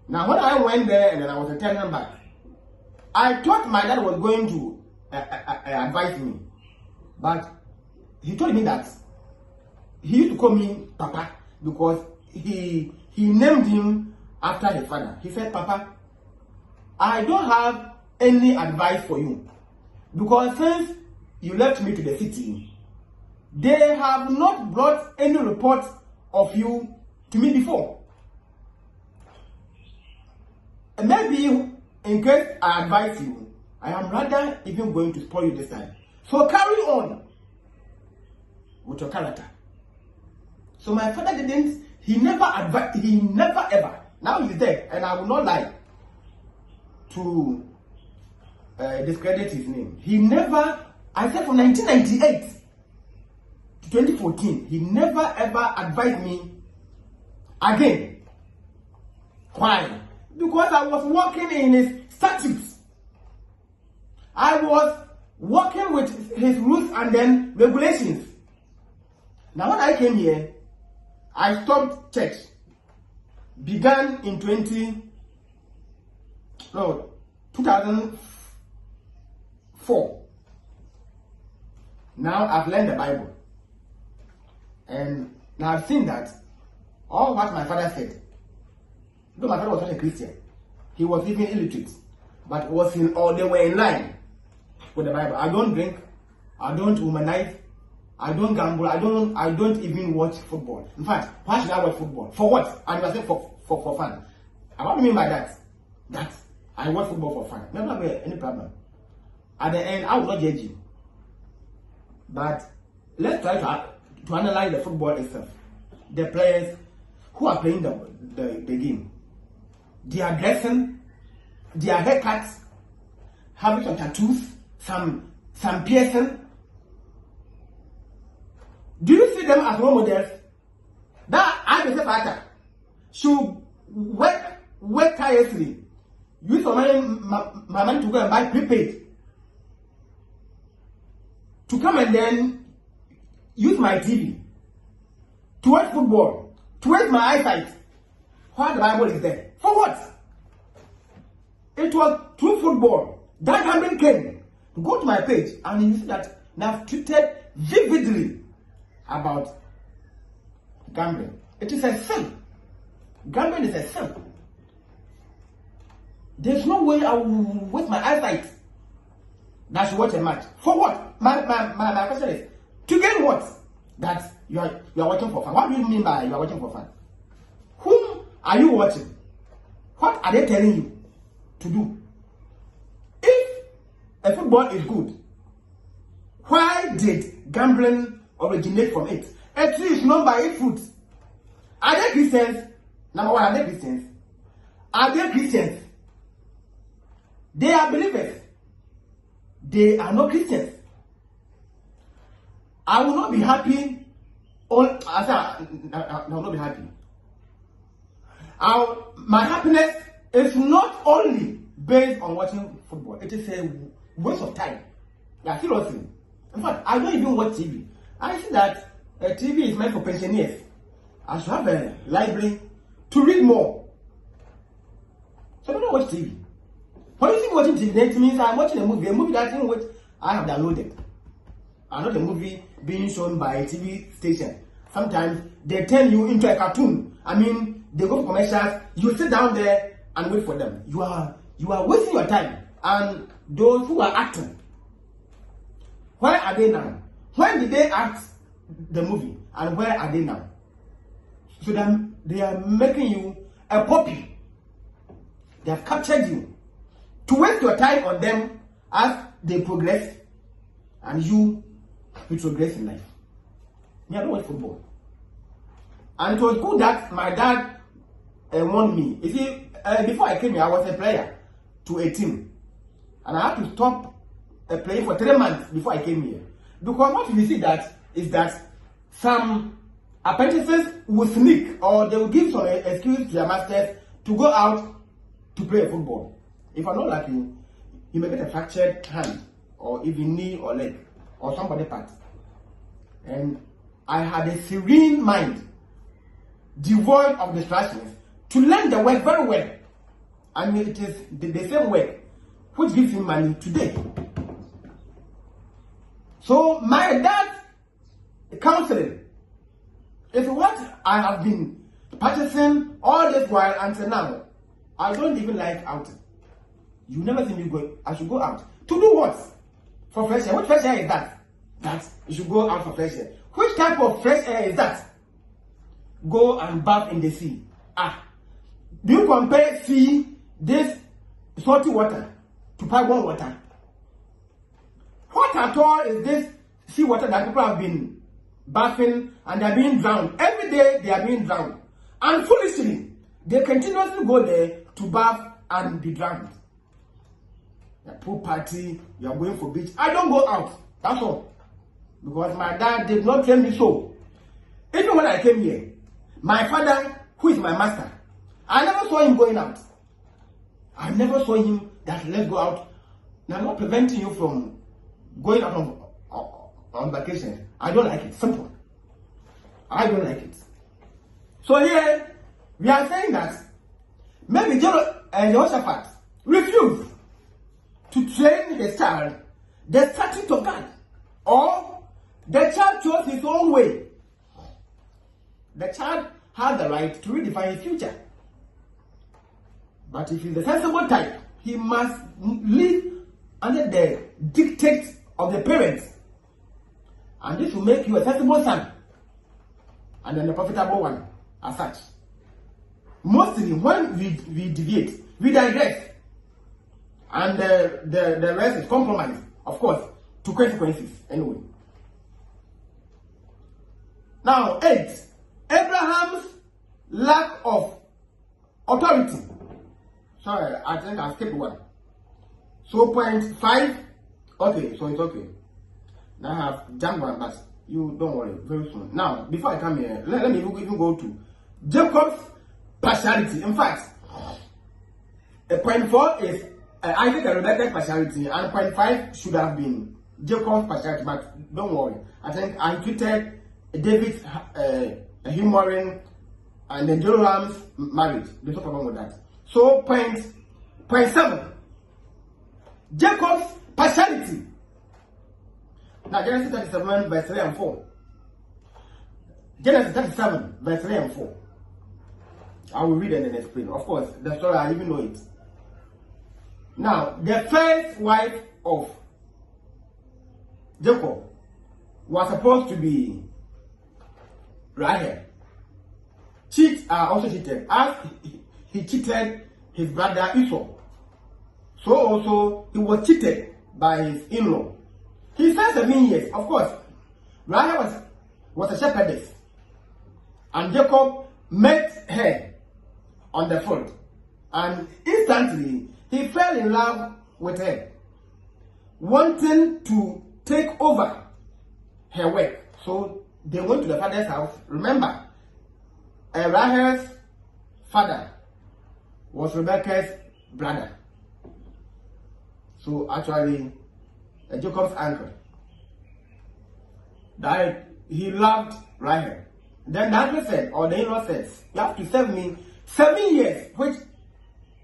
Now when I went there and then I was returning back, I thought my dad was going to advise me, but he told me that he used to call me Papa because he named him after his father. He said, Papa, I don't have any advice for you because since you left me to the city, they have not brought any report of you to me before. And maybe in case I advise you, I am rather even going to spoil you this time. So carry on with your character. So my father didn't, he never advised, he never ever, now he's dead, and I will not lie to discredit his name. He never, I said from 1998 to 2014, he never ever advised me again. Why? Because I was working in his statutes. I was working with his rules and then regulations. Now when I came here, I stopped church. Began in 2004. Now I've learned the Bible. And now I've seen that all what my father said, though my father was not a Christian, he was even illiterate, but was in, or they were in line with the Bible. I don't drink, I don't womanize, I don't gamble, I don't even watch football. In fact, why should I watch football? For what? And I said for fun. And what do you mean by that? That I watch football for fun. Never have any problem. At the end, I will not judge you. But let's try to analyze the football itself. The players who are playing the game. Their dressing, their haircuts, having some tattoos, some piercing. Do you see them as role models? That I as a father should work tirelessly. Use my money to go and buy prepaid. To come and then use my TV. To watch football. To waste my eyesight. Why the Bible is there? For what? It was through football that gambling came. Go to my page and you see that I've tweeted vividly about gambling. It is a sin. Gambling is a sin. There's no way I will waste my eyesight that I should watch a match. For what? My question is, to gain what? That you are watching for fun. What do you mean by you are watching for fun? Whom are you watching? What are they telling you to do? If a football is good, why did gambling originate from it? A tree is known by its fruits. Are they Christians? Number one, are they Christians? Are they Christians? They are believers. They are not Christians. I will not be happy. I will not be happy. My happiness is not only based on watching football. It is a waste of time. Yeah, seriously. In fact, I don't even watch TV. I see that TV is meant for pensioners. I should have a library to read more. So I don't watch TV. When you see watching TV, that means I'm watching a movie that in which I have downloaded. And not a movie being shown by a TV station. Sometimes they turn you into a cartoon. I mean, they go for commercials, you sit down there and wait for them. You are wasting your time. And those who are acting, where are they now? When did they act the movie? And where are they now? So then they are making you a puppy. They have captured you to waste your time on them as they progress, and you progress in life. Me, I don't watch football. And it was good that my dad warned me. You see, before I came here, I was a player to a team. And I had to stop playing for 3 months before I came here. Because what you see that is that some apprentices will sneak or they will give some excuse to their masters to go out to play football. If I'm not lucky, you may get a fractured hand or even knee or leg or somebody part. And I had a serene mind, devoid of distractions, to learn the work very well. I mean, it is the same work which gives him money today. So my dad's counseling is what I have been practicing all this while until now. I don't even like outing. You never see me go. I should go out. To do what? For fresh air. What fresh air is that? That you should go out for fresh air. Which type of fresh air is that? Go and bath in the sea. Do you compare this salty water to pipe water? What at all is this sea water that people have been bathing and they are being drowned? Every day they are being drowned. And foolishly, they continuously go there to bath and be drowned. A pool party, you are going for beach. I don't go out. That's all. Because my dad did not train me so. Even when I came here, my father, who is my master, I never saw him going out. I never saw him that let's go out. Now, I'm not preventing you from going out on vacation. I don't like it. Simple. I don't like it. So here, we are saying that maybe Jehoshaphat refused to train his child the statute of God, or the child chose his own way. The child has the right to redefine his future. But if he's a sensible type, he must live under the dictates of the parents. And this will make you a sensible son, and then a profitable one as such. Mostly when we deviate, we digress. And the rest is compromise, of course, to consequences anyway. Now, 8. Abraham's lack of authority. Sorry, I think I skipped one. So, point 5. Okay, so it's okay. Now I have jumped one, but you don't worry, very soon. Now, before I come here, let me even go to Jacob's partiality. In fact, point 4 is Isaac and Rebecca's partiality, and point 5 should have been Jacob's partiality, but don't worry. I think I tweeted David's humoring and then Jeroboam's marriage. There's no problem with that. So point 7, Jacob's partiality. Now Genesis 37 verse 3 and 4. Genesis 37 verse 3 and 4. I will read it and explain. Of course, the story I even know it. Now, the first wife of Jacob was supposed to be Rahel. Cheats are also cheated, as he cheated his brother Esau. So also he was cheated by his in-law. He spent 7 years. Of course, Rahel was a shepherdess, and Jacob met her on the field, and instantly he fell in love with her, wanting to take over her work. So they went to the father's house. Remember, Rahel's father was Rebecca's brother. So actually, Jacob's uncle died. He loved Rahel. Then the uncle said, or the in-law said, you have to serve me 7 years, which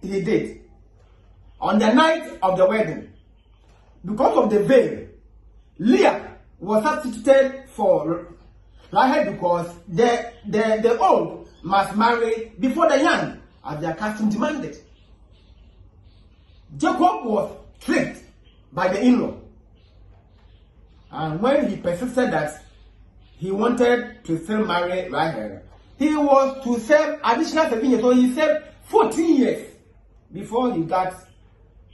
he did. On the night of the wedding, because of the veil, Leah was substituted for Rahel because the old must marry before the young, as their custom demanded. Jacob was tricked by the in-law, and when he persisted that he wanted to still marry Rahel, he was to serve additional 7 years. So he served 14 years before he got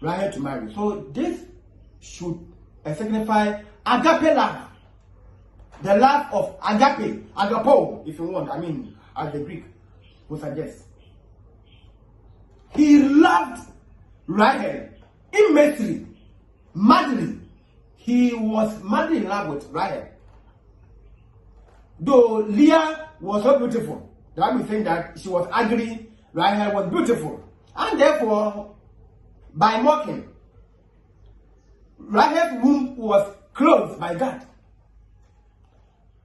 Rahel to marry. So this should signify agape love. The love of agape, agapo, if you want, I mean, as the Greek would suggest. He loved Rahel immensely, madly. He was madly in love with Rahel. though Leah was so beautiful, the Bible is saying that she was ugly, Rahel was beautiful. And therefore, by mocking, Rahel's womb was closed by God.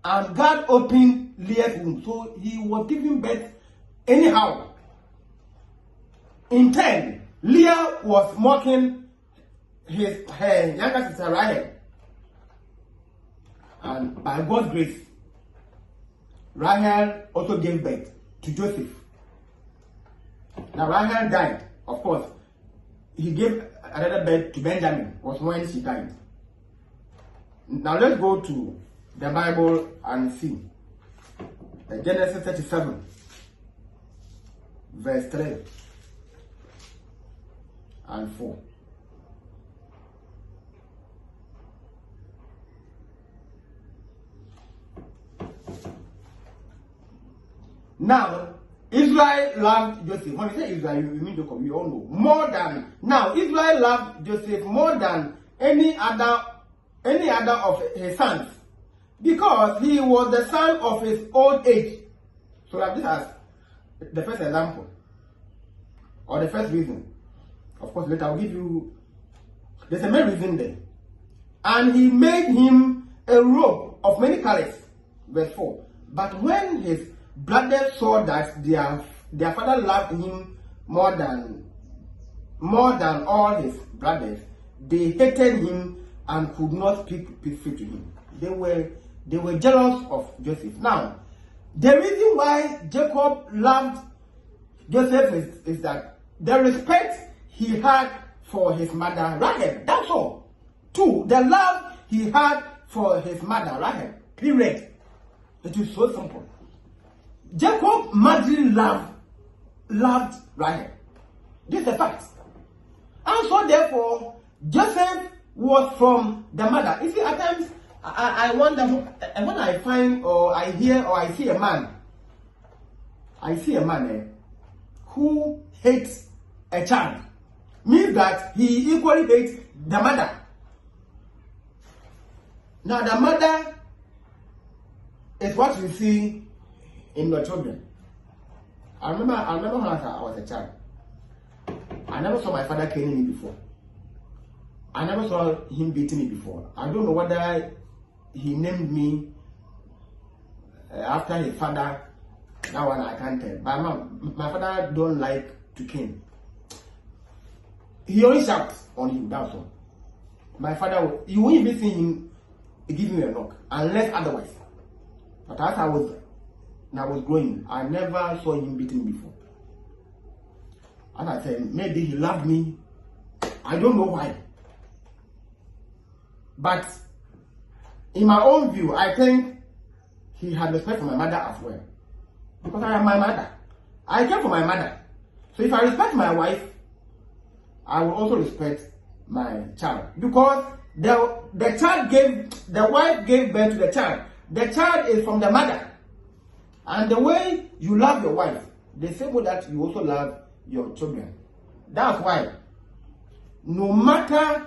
And God opened Leah's womb. So he was giving birth anyhow. In turn, Leah was mocking her younger sister Rahel. And by God's grace, Rahel also gave birth to Joseph. Now Rahel died, of course. He gave another birth to Benjamin, was when she died. Now let's go to the Bible and see. Genesis 37, verse 3 and 4. Now, Israel loved Joseph. When we say Israel, we mean Jacob, we all know. More than, now, Israel loved Joseph more than any other of his sons, because he was the son of his old age. So like this as the first example, or the first reason. Of course, later I'll give you, there's a main reason there. And he made him a robe of many colors. Verse 4. But when his brothers saw that their father loved him more than all his brothers, they hated him and could not speak peacefully to him. They were jealous of Joseph. Now, the reason why Jacob loved Joseph is that the respect he had for his mother Rahel. That's all. 2, the love he had for his mother Rahel. Period. It is so simple. Jacob madly loved Rahel. This is a fact. And so therefore, Joseph was from the mother. You see, at times, I wonder, when I find or I hear or I see a man who hates a child, means that he equally hates the mother. Now the mother is what you see in your children. I remember when I was a child, I never saw my father caning me before. I never saw him beating me before. I don't know whether he named me after his father. That one I can't tell. But my father don't like to cane. He only shouts on you, that's all. My father, you won't even see him give me a knock, unless otherwise. But as I was growing, I never saw him beating me before. As I said, maybe he loved me. I don't know why. But in my own view, I think he had respect for my mother as well. Because I am my mother. I care for my mother. So if I respect my wife, I will also respect my child. Because the wife gave birth to the child. The child is from the mother. And the way you love your wife, the same way that you also love your children. That's why, no matter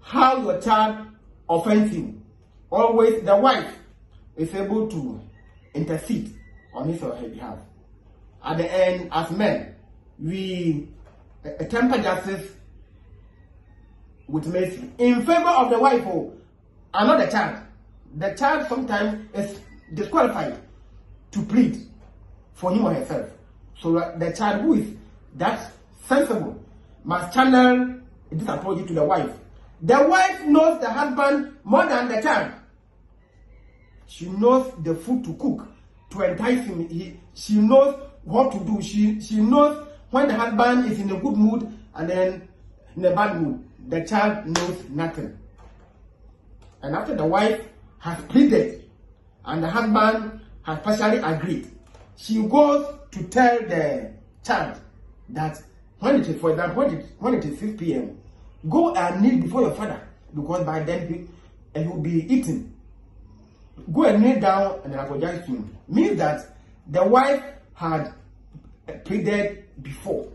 how your child offends you, always the wife is able to intercede on his or her behalf. At the end, as men, we temper justice with mercy in favor of the wife, and not the child. The child sometimes is disqualified to plead for him or herself. So the child who is that sensible must channel this apology to the wife. The wife knows the husband more than the child. She knows the food to cook to entice him. She knows what to do. She knows when the husband is in a good mood and then in a bad mood. The child knows nothing. And after the wife has pleaded and the husband has partially agreed, she goes to tell the child that when it is, for example, when it is 6 p.m., go and kneel before your father, because by then he will be eating. Go and kneel down and apologize to him. Means that the wife had pleaded before.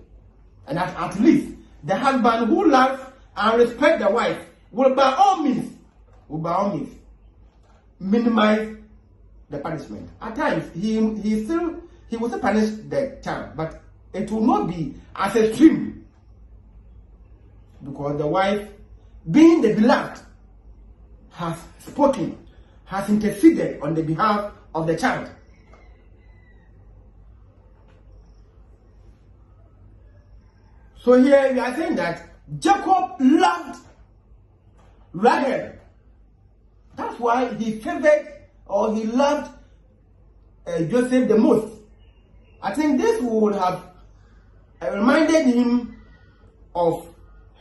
And at least the husband who loves and respects the wife will by all means minimize the punishment. At times, he will still punish the child, but it will not be as extreme, because the wife, being the beloved, has spoken, has interceded on the behalf of the child. So here we are saying that Jacob loved Rahel. That's why he favored, or he loved Joseph the most. I think this would have reminded him of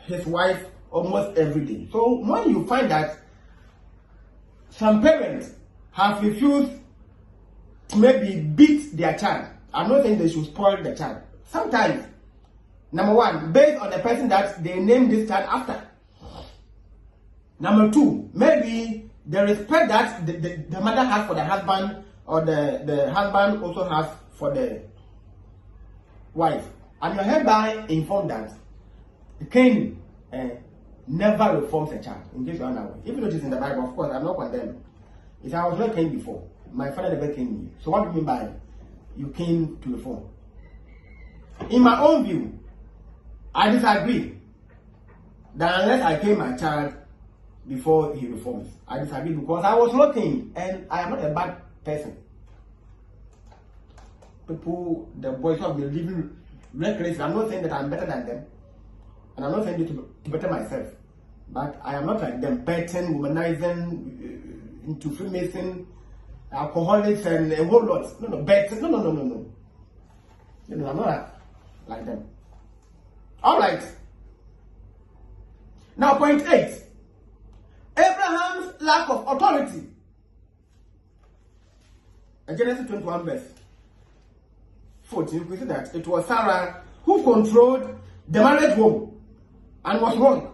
his wife almost every day. So when you find that some parents have refused to maybe beat their child, I'm not saying they should spoil the child. Sometimes, number one, based on the person that they named this child after. Number two, maybe the respect that the mother has for the husband, or the husband also has for the wife. And you're hereby informed that Cain never reforms a child, in case you are not aware. Even though it's in the Bible, of course, I'm not condemned. If I was not Cain before, my father never came me. So what do you mean by you came to reform? In my own view, I disagree that unless I pay my child before he reforms, I disagree, because I was not Cain, and I am not a bad person. People, the boys who have been living recklessly, I'm not saying that I'm better than them, and I'm not saying it to better myself, but I am not like them, betting, womanizing, into Freemason, alcoholics, and a whole lot. No, betting, no. I'm not like them. All right. Now, point 8. Abraham's lack of authority. In Genesis 21 verse 14, we see that it was Sarah who controlled the marriage home and was wrong.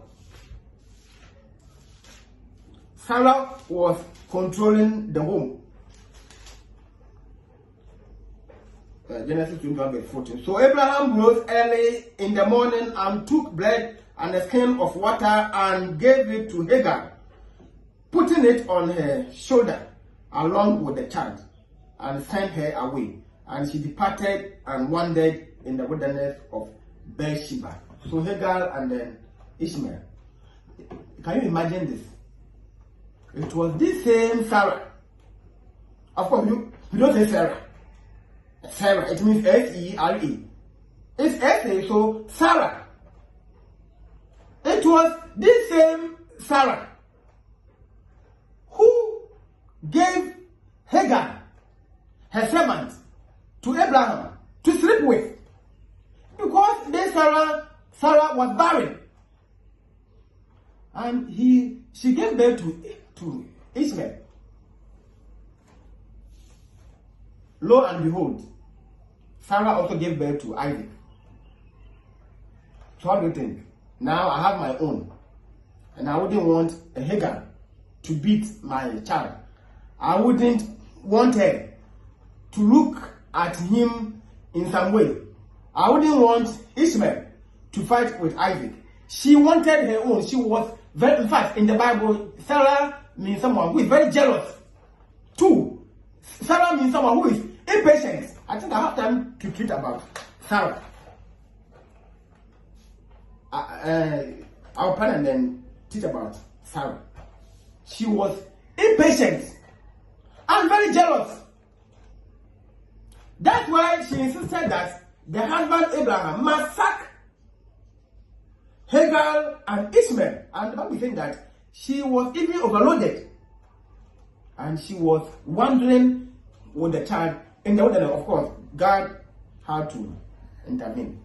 Sarah was controlling the home. Genesis 21 verse 14. So Abraham rose early in the morning and took bread and a skin of water and gave it to Hagar, putting it on her shoulder along with the child, and sent her away. And she departed and wandered in the wilderness of Beersheba. So Hagar and then Ishmael. Can you imagine this? It was this same Sarah. Of course, you don't say Sarah. Sarah, it means S-E-R-E. It's S-A, so Sarah. It was this same Sarah who gave Hagar, her servant, to Abraham to sleep with, because this Sarah was barren, and she gave birth to Ishmael. Lo and behold, Sarah also gave birth to Isaac. So what do you think? Now I have my own, and I wouldn't want a Hagar to beat my child. I wouldn't want her to look at him in some way. I wouldn't want Ishmael to fight with Isaac. She wanted her own. She was very, in fact, in the Bible, Sarah means someone who is very jealous. 2, Sarah means someone who is impatient. I think I have time to treat about Sarah. I'll plan and then teach about Sarah. She was impatient and very jealous. That's why she insisted that the husband Abraham must sack Hagar and Ishmael. And the Bible is saying that she was even overloaded, and she was wandering with the child in the wilderness. Of course, God had to intervene,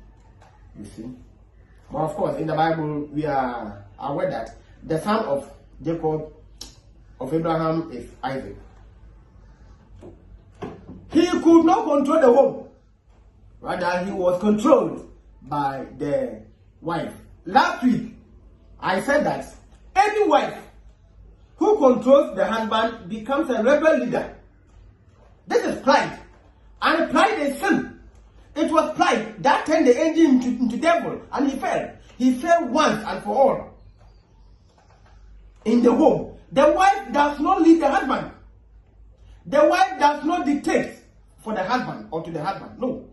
you see. But of course, in the Bible, we are aware that the son of Jacob, of Abraham, is Isaac. He could not control the home. Rather, he was controlled by the wife. Last week, I said that any wife who controls the husband becomes a rebel leader. This is pride. And pride is sin. It was pride that turned the engine into devil, and he fell. He fell once and for all. In the home, the wife does not lead the husband. The wife the husband. No.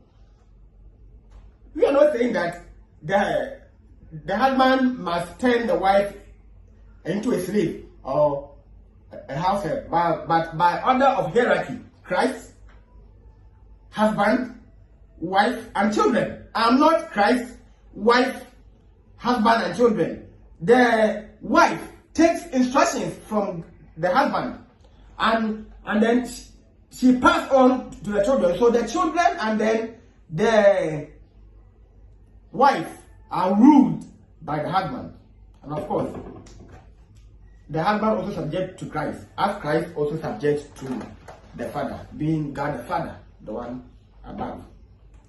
We are not saying that the husband must turn the wife into a slave or a househelp, but by order of hierarchy, Christ, husband, wife, and children. I'm not Christ, wife, husband, and children. The wife takes instructions from the husband, and then she passed on to the children. So the children and then the wife are ruled by the husband. And of course, the husband also subject to Christ, as Christ also subjects to the Father, being God the Father, the one above.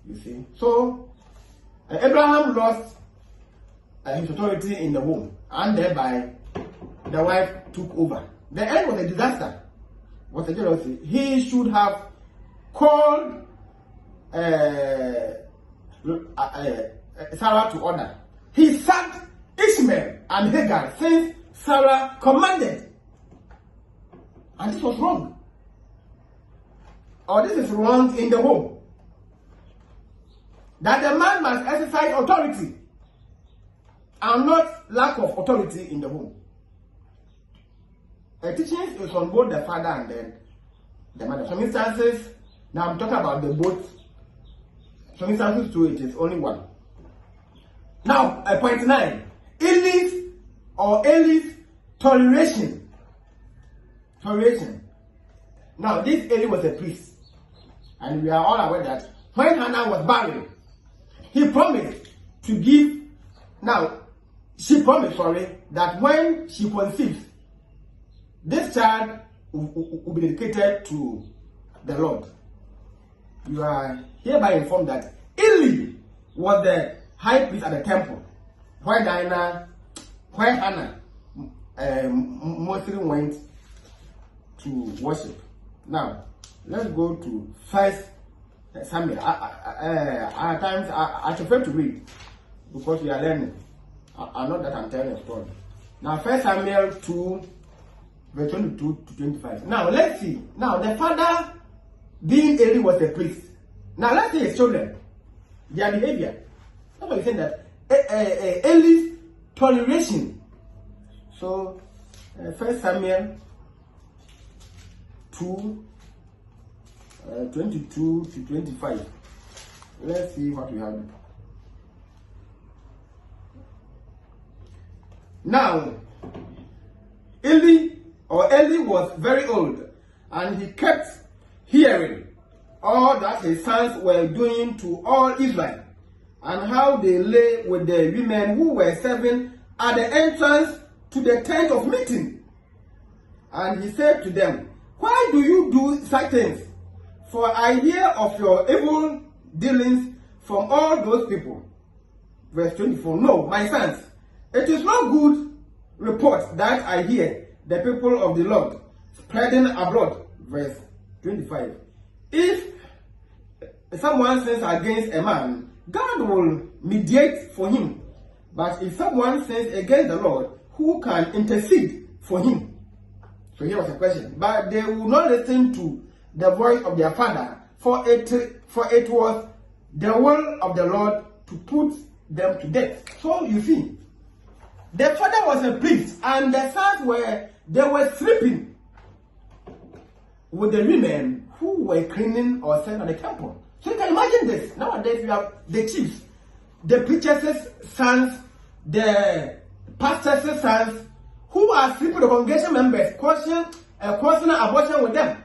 You see? So, Abraham lost his authority in the home, and thereby the wife took over. The end was a disaster, was a jealousy. He should have called Sarah to order. He sacked Ishmael and Hagar since Sarah commanded. And this was wrong. Or this is wrong in the home. That the man must exercise authority and not lack of authority in the home. The teaching is on both the father and then the mother. Some instances, now I'm talking about the both. Some instances too, it is only one. Now, point 9. Eli's toleration. Toleration. Now, this Eli was a priest. And we are all aware that when Hannah was barren, he promised to give. Now, she promised, that when she conceives, this child will be dedicated to the Lord. You are hereby informed that Eli was the high priest at the temple, where Hannah mostly went to worship. Now, let's go to 1 Samuel. At times, I prefer to read because we are learning. I know that I'm telling a story. Now, 1 Samuel 2, verse 22 to 25. Now, let's see. Now, the father, being Eli, was a priest. Now, let's see his children, their behavior. Somebody saying that Eli's toleration. So, 1 Samuel 2, 22 to 25. Let's see what we have. Now, Eli was very old, and he kept hearing all that his sons were doing to all Israel, and how they lay with the women who were serving at the entrance to the tent of meeting. And he said to them, "Why do you do such things? For I hear of your evil dealings from all those people." Verse 24, "No, my sons, it is not good report that I hear the people of the Lord spreading abroad." Verse 25, "If someone sins against a man, God will mediate for him. But if someone sins against the Lord, who can intercede for him?" So here was a question. But they will not listen to the voice of their father, for it was the will of the Lord to put them to death. So you see, the father was a priest, and the sons were sleeping with the women who were cleaning or serving at the temple. So you can imagine this. Nowadays we have the chiefs, the preachers' sons, the pastors' sons, who are sleeping with the congregation members, causing abortion with them.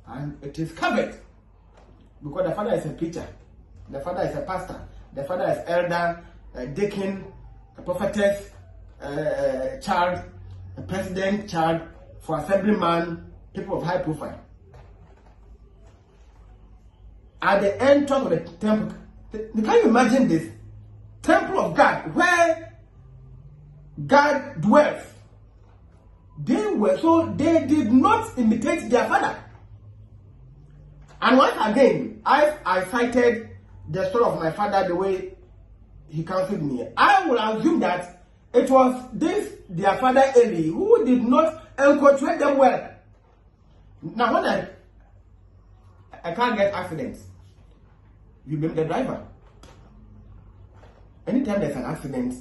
And it is covered because the father is a preacher, the father is a pastor, the father is elder, a deacon, a prophetess, child, a president, child, for assemblyman, people of high profile. At the entrance of the temple, can you imagine this? Temple of God, where God dwells. They did not imitate their father. And once again, I cited the story of my father the way he counseled me. I will assume that it was their father Eli, who did not encourage them well. Now, when a car gets accident, you blame the driver. Anytime there's an accident,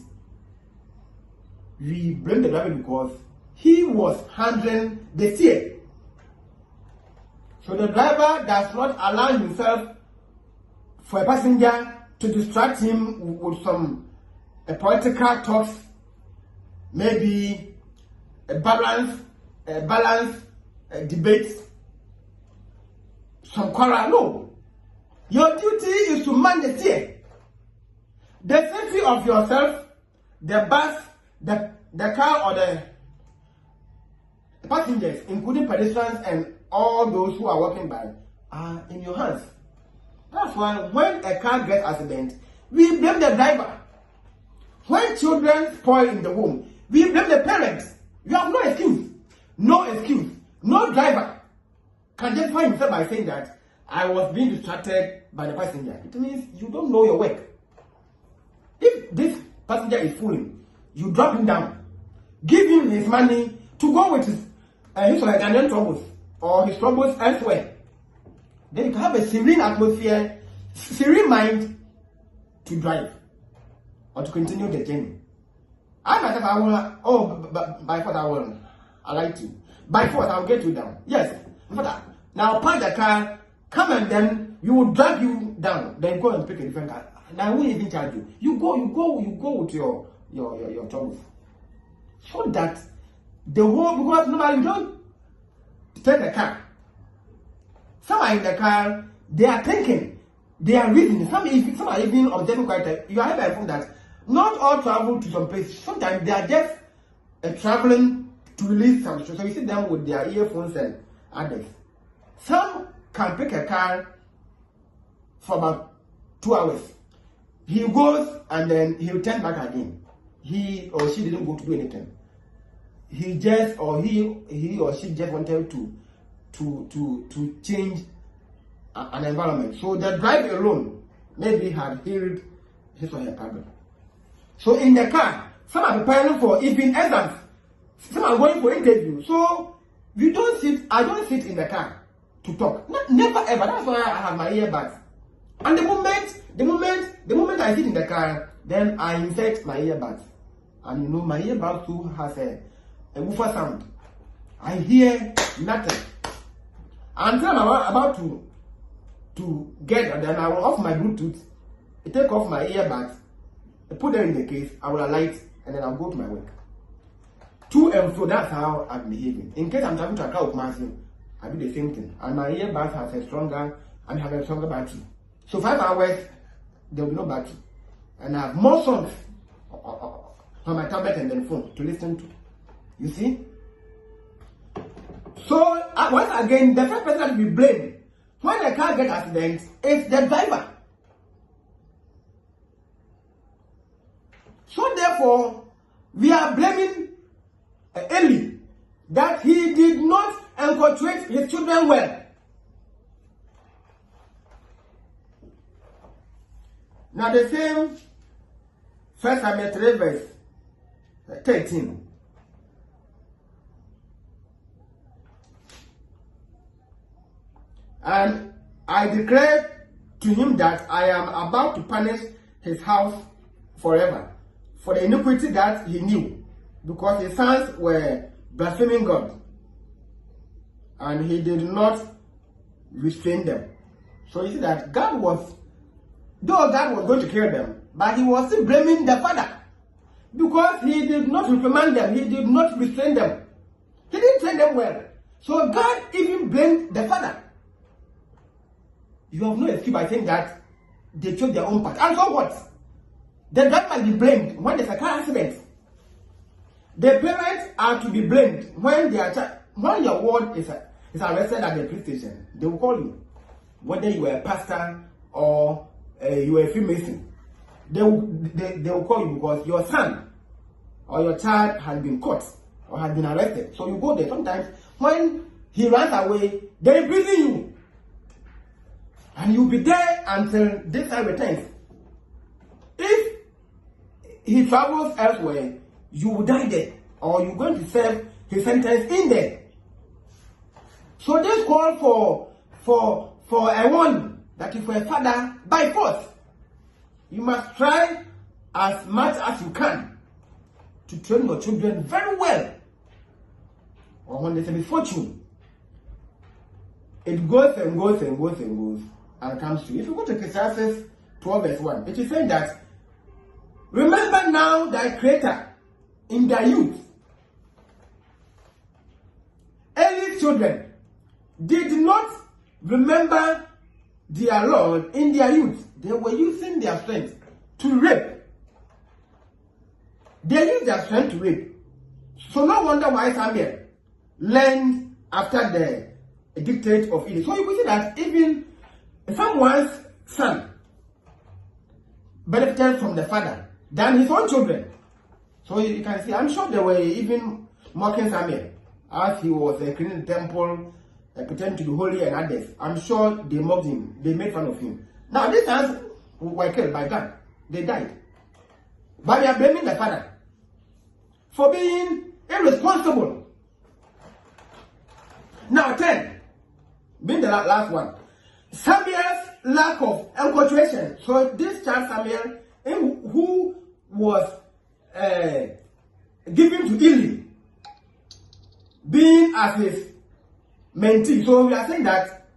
we blame the driver because he was handling the steer. So the driver does not allow himself for a passenger to distract him with some political talks, maybe a balanced debate, some quarrel. No. Your duty is to man the steer. The safety of yourself, the bus, the car, or the passengers, including pedestrians and all those who are walking by, are in your hands. That's why when a car gets accident, we blame the driver. When children spoil in the home, we blame the parents. You have no excuse. No excuse. No driver can justify himself by saying that I was being distracted by the passenger. It means you don't know your work. If this passenger is fooling, you drop him down, give him his money to go with his or her Ghanaian troubles or his troubles elsewhere. Then you can have a serene atmosphere, serene mind to drive or to continue the journey. I myself, by force I like to. By force I'll get you down. Yes. Now park the car, come and then we will drag you down. Then go and pick a different car. Now I won't even charge you. You go with your troubles. So that the whole, because normally you don't take the car. Some are in the car, they are thinking, they are reasoning. Some are even observing quite. You are able that not all travel to some place. Sometimes they are just traveling to release some stress. So you see them with their earphones and others. Some can pick a car for about 2 hours. He goes and then he returns back again. He or she didn't go to do anything. He or she just wanted to change an environment. So the drive alone maybe had healed his or her problem. So in the car, some are preparing for even exams. Some are going for interview. So I don't sit in the car to talk. Never ever. That's why I have my earbuds. And the moment I sit in the car, then I insert my earbuds. And you know, my earbud too has a woofer sound. I hear nothing. Until I'm about to get, and then I will off my Bluetooth, take off my earbuds, put them in the case, I will alight, and then I'll go to my work. To and fro, that's how I'm behaving. In case I'm talking to a car with myself, I do the same thing. And my earbuds have a stronger battery. So 5 hours, there will be no battery. And I have more songs on my tablet and then phone to listen to. You see? So, once again, the first person that will be blamed when the car gets accident is the driver. So, therefore, we are blaming Eli that he did not encourage his children well. Now, the same 1 Samuel 3 verse 13. And I declared to him that I am about to punish his house forever for the iniquity that he knew, because his sons were blaspheming God, and he did not restrain them. So you see that God was going to kill them, but he was still blaming the father, because he did not reprimand them, he did not restrain them, he didn't train them well. So God even blamed the father. You have no excuse by saying that they took their own part. And so what? The driver might be blamed when there's a car accident. The parents are to be blamed when when your ward is arrested at the police station. They will call you, whether you are a pastor or you are a Freemason. They will call you because your son or your child has been caught or has been arrested. So you go there. Sometimes when he runs away, they imprison you. And you'll be there until this time returns. If he travels elsewhere, you will die there, or you're going to serve his sentence in there. So this call for a one that if you're a father by force, you must try as much as you can to train your children very well. Or when there's a misfortune, it goes and goes and goes and goes and comes to you. If you go to Ecclesiastes 12 verse 1, it is saying that, remember now thy Creator in thy youth. Early children did not remember their Lord in their youth. They were using their strength to rape. They used their strength to rape. So no wonder why Samuel learned after the dictate of Eli. So you can see that even someone's son benefited from the father than his own children. So you can see, I'm sure they were even mocking Samuel as he was cleaning the temple, pretending to be holy and others. I'm sure they mocked him. They made fun of him. Now these sons were killed by gun. They died. But they are blaming the father for being irresponsible. Now 10, being the last one. Samuel's lack of enculturation. So this child Samuel, who was given to Eli, being as his mentee. So we are saying that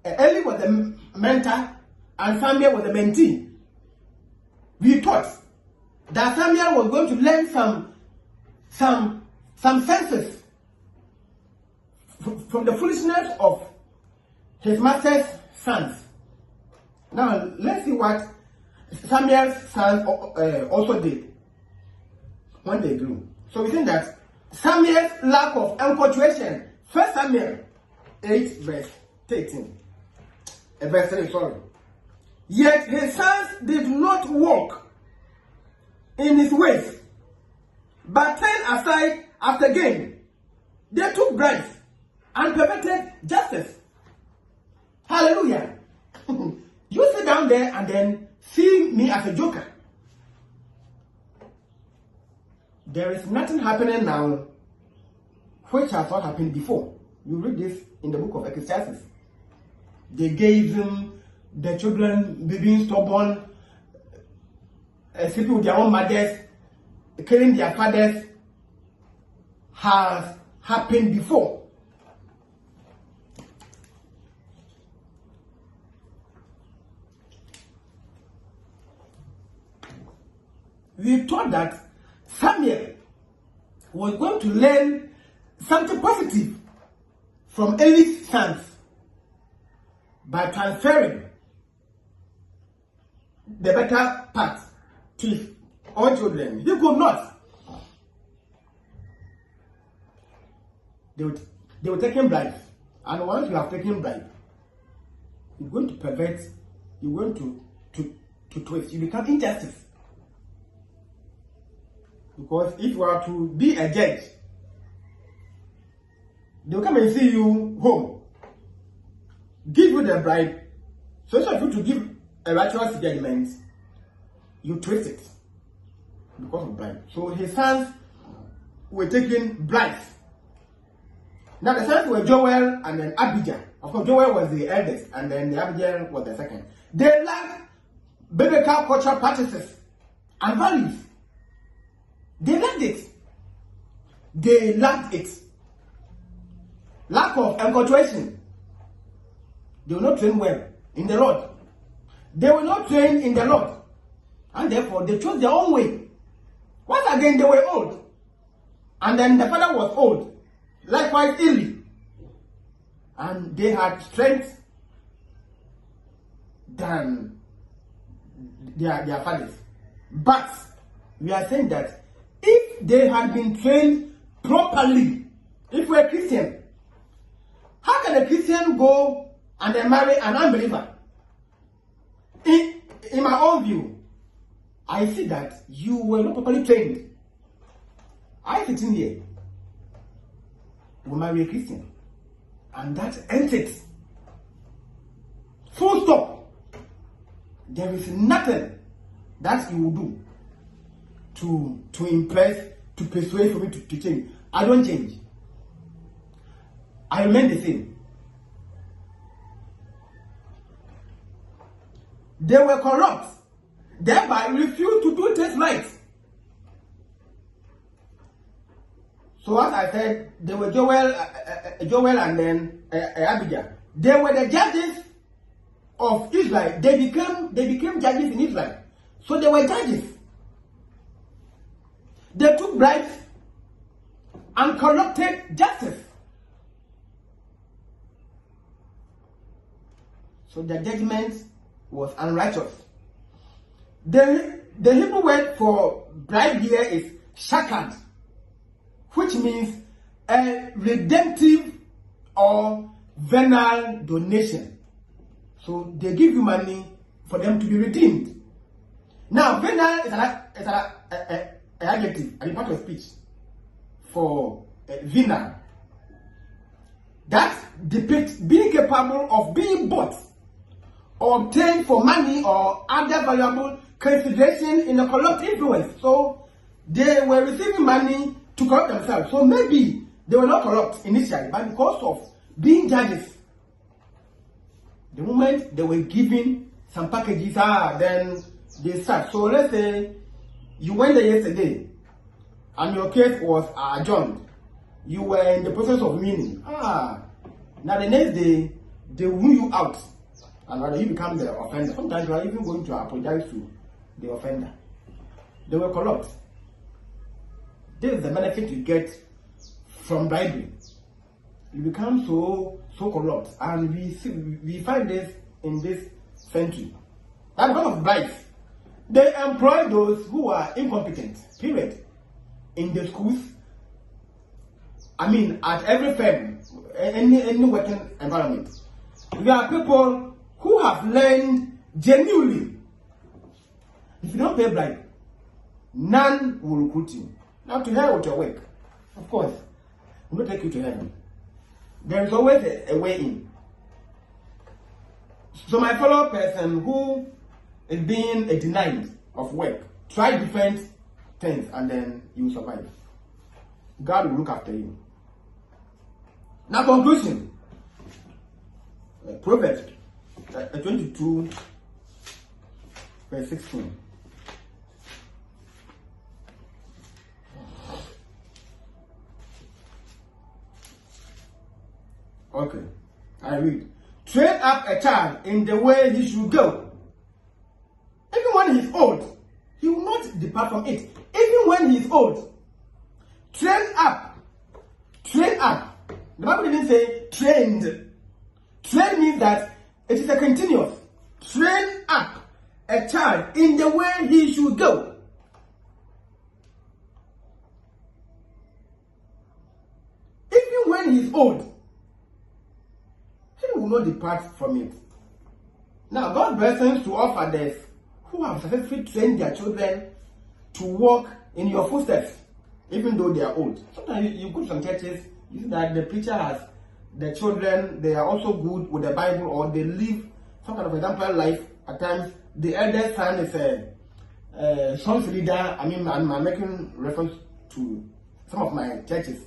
Eli was the mentor and Samuel was the mentee. We thought that Samuel was going to learn some senses from the foolishness of his master's sons. Now let's see what Samuel's sons also did when they grew. So we think that Samuel's lack of enculturation. 1 Samuel 8 verse 13. Verse 3, sorry. Yet his sons did not walk in his ways, but turned aside after gain. They took bribes and perverted justice. Hallelujah. You sit down there and then see me as a joker. There is nothing happening now which has not happened before. You read this in the book of Ecclesiastes. They gave them the children being stubborn, sleeping with their own mothers, killing their fathers, has happened before. We thought that Samuel was going to learn something positive from Eli's sons by transferring the better part to his own children. He could not. They were taking bribes. And once you have taken bribe, you're going to pervert, you're going to twist, you become injustice. Because if you are to be a judge, they'll come and see you home, give you the bribe, so instead of you to give a righteous judgment, you twist it because of bribe. So his sons were taking bribes. Now the sons were Joel and then Abijah. Of course, Joel was the eldest, and then the Abijah was the second. They lacked biblical cultural practices and values. They lacked it. They lacked it. Lack of enculturation. They were not trained well in the Lord. They were not trained in the Lord. And therefore, they chose their own way. Once again, they were old. And then the father was old. Likewise, Eli. And they had strength than their fathers. But we are saying that if they had been trained properly, if we're Christian, how can a Christian go and then marry an unbeliever? In my own view, I see that you were not properly trained. I sit in here, will marry a Christian, and that ends it. Full stop. There is nothing that you will do to impress, to persuade for me to change. I don't change. I remain the same. they were corrupt, thereby refused to do things right. So as I said, they were Joel and then Abijah. They were the judges of Israel. They became judges in Israel. So they were judges. They took bribes and corrupted justice. So the judgment was unrighteous. The Hebrew word for bribe here is shakad, which means a redemptive or venal donation. So they give you money for them to be redeemed. Now, venal is an adjective, an part of speech for venal. That depicts being capable of being bought or obtained for money or other valuable consideration in a corrupt influence. So they were receiving money to corrupt themselves. So maybe they were not corrupt initially, but because of being judges, the moment they were given some packages, then they start. So let's say you went there yesterday and your case was adjourned. You were in the process of winning. Now the next day, they rule you out. And rather you become the offender. Sometimes you are even going to apologize to the offender. They were corrupt. This is the benefit you get from bribery. You become so corrupt, and we find this in this century. That's because of bribes. They employ those who are incompetent. Period. In the schools. I mean, at every firm, any working environment, there are people who have learned genuinely. If you don't pay bribe, none will recruit you. Now, to hell with your work. Of course, it will not take you to heaven. There is always a way in. So my fellow person who is being denied of work, try different things and then you survive. God will look after you. Now, conclusion. Proverbs 22, verse 16. Okay, I read. Train up a child in the way he should go. Even when he is old, he will not depart from it. Even when he is old, train up. Train up. The Bible didn't say trained. Train means that it is a continuous. Train up a child in the way he should go. Even when he is old, he will not depart from it. Now, God blesses to all fathers who have successfully trained their children to walk in your footsteps, even though they are old. Sometimes you go to some churches, you see that the preacher has the children, they are also good with the Bible, or they live some kind of exemplary life. At times, the eldest son is a son's leader. I mean, I'm making reference to some of my churches,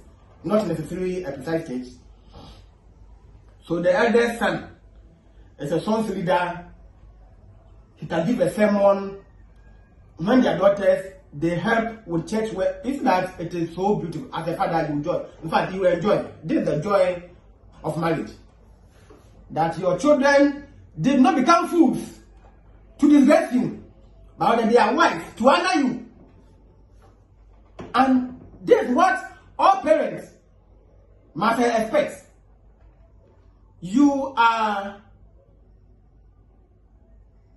not necessarily a precise church. So the eldest son is a son's leader. He can give a sermon. When their daughters, they help with church work. It's that it is so beautiful. As a father, you enjoy. In fact, you will enjoy. This is the joy of marriage. That your children did not become fools to disgrace you, but that they are wise to honor you. And this is what all parents must expect. You are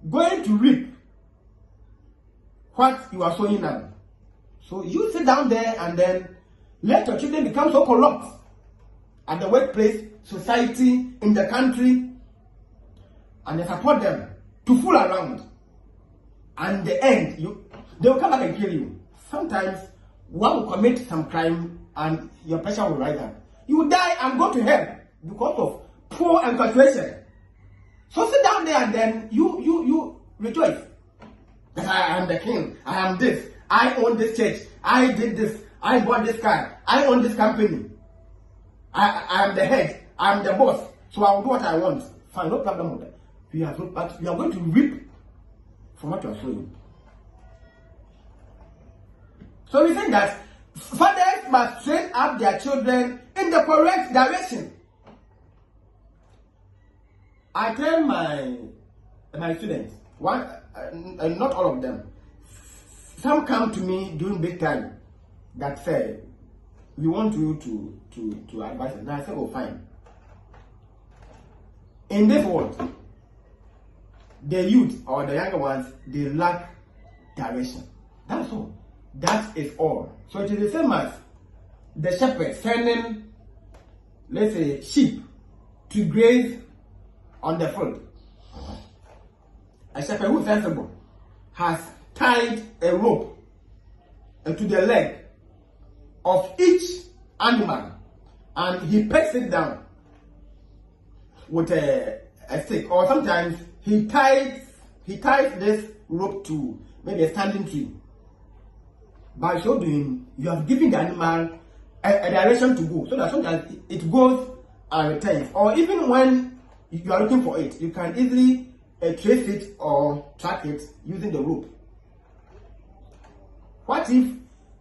going to reap what you are sowing now. So you sit down there and then let your children become so corrupt at the workplace, society, in the country, and then support them to fool around. And the end, they will come back and kill you. Sometimes one will commit some crime and your pressure will rise up. You will die and go to hell because of poor infatuation. So sit down there and then you rejoice that I am the king, I am this, I own this church, I did this, I bought this car, I own this company, I am the head, I am the boss, so I will do what I want. Fine, no problem with that. But you are going to reap from what you are showing. So we think that fathers must train up their children in the correct direction. I tell my students, not all of them. Some come to me during big time that say, we want you to advise us. And I say, oh, fine. In this world, the youth or the younger ones, they lack direction. That's all. That is all. So it is the same as the shepherd sending, let's say, sheep to graze on the field. A shepherd who is sensible has tied a rope to the leg of each animal, and he pecks it down with a stick, or sometimes he ties this rope to maybe a standing tree. By so doing, you have given the animal a direction to go, so that sometimes it goes and returns. Or even when you are looking for it, you can easily trace it or track it using the rope. What if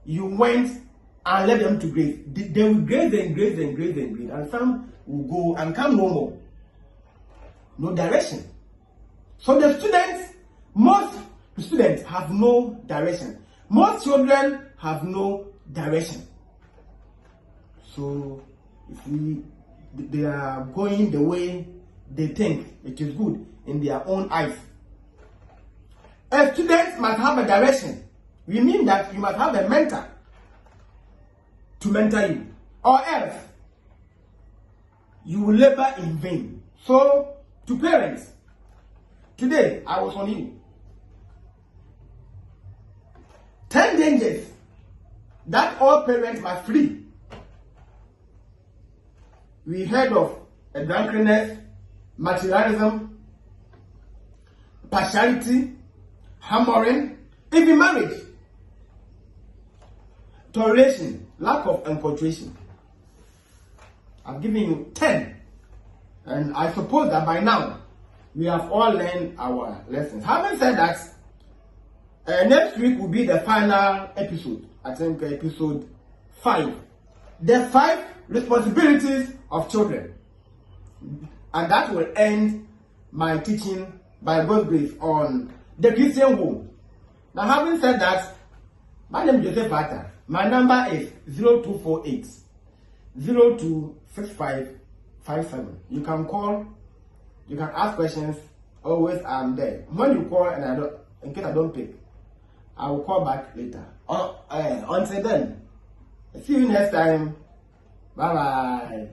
you went and let them to graze? They will graze and graze and graze and graze, and some will go and come no more. No direction. So the students, most students have no direction. Most children have no direction. So if they are going the way they think it is good in their own eyes. A student must have a direction. We mean that you must have a mentor to mentor you, or else you will labor in vain. So to parents, today I was on you. 10 dangers that all parents must flee. We heard of drunkenness, materialism, partiality, hammering, even marriage, toleration, lack of enculturation. I've given you 10, and I suppose that by now we have all learned our lessons. Having said that, next week will be the final episode. I think episode 5. The 5 responsibilities of children. And that will end my teaching by God's grace on the Christian home. Now, having said that, my name is Joseph Atta. My number is 0248 026557. You can call, you can ask questions. Always I'm there. When you call and in case I don't pick, I will call back later. Until then, see you next time. Bye bye.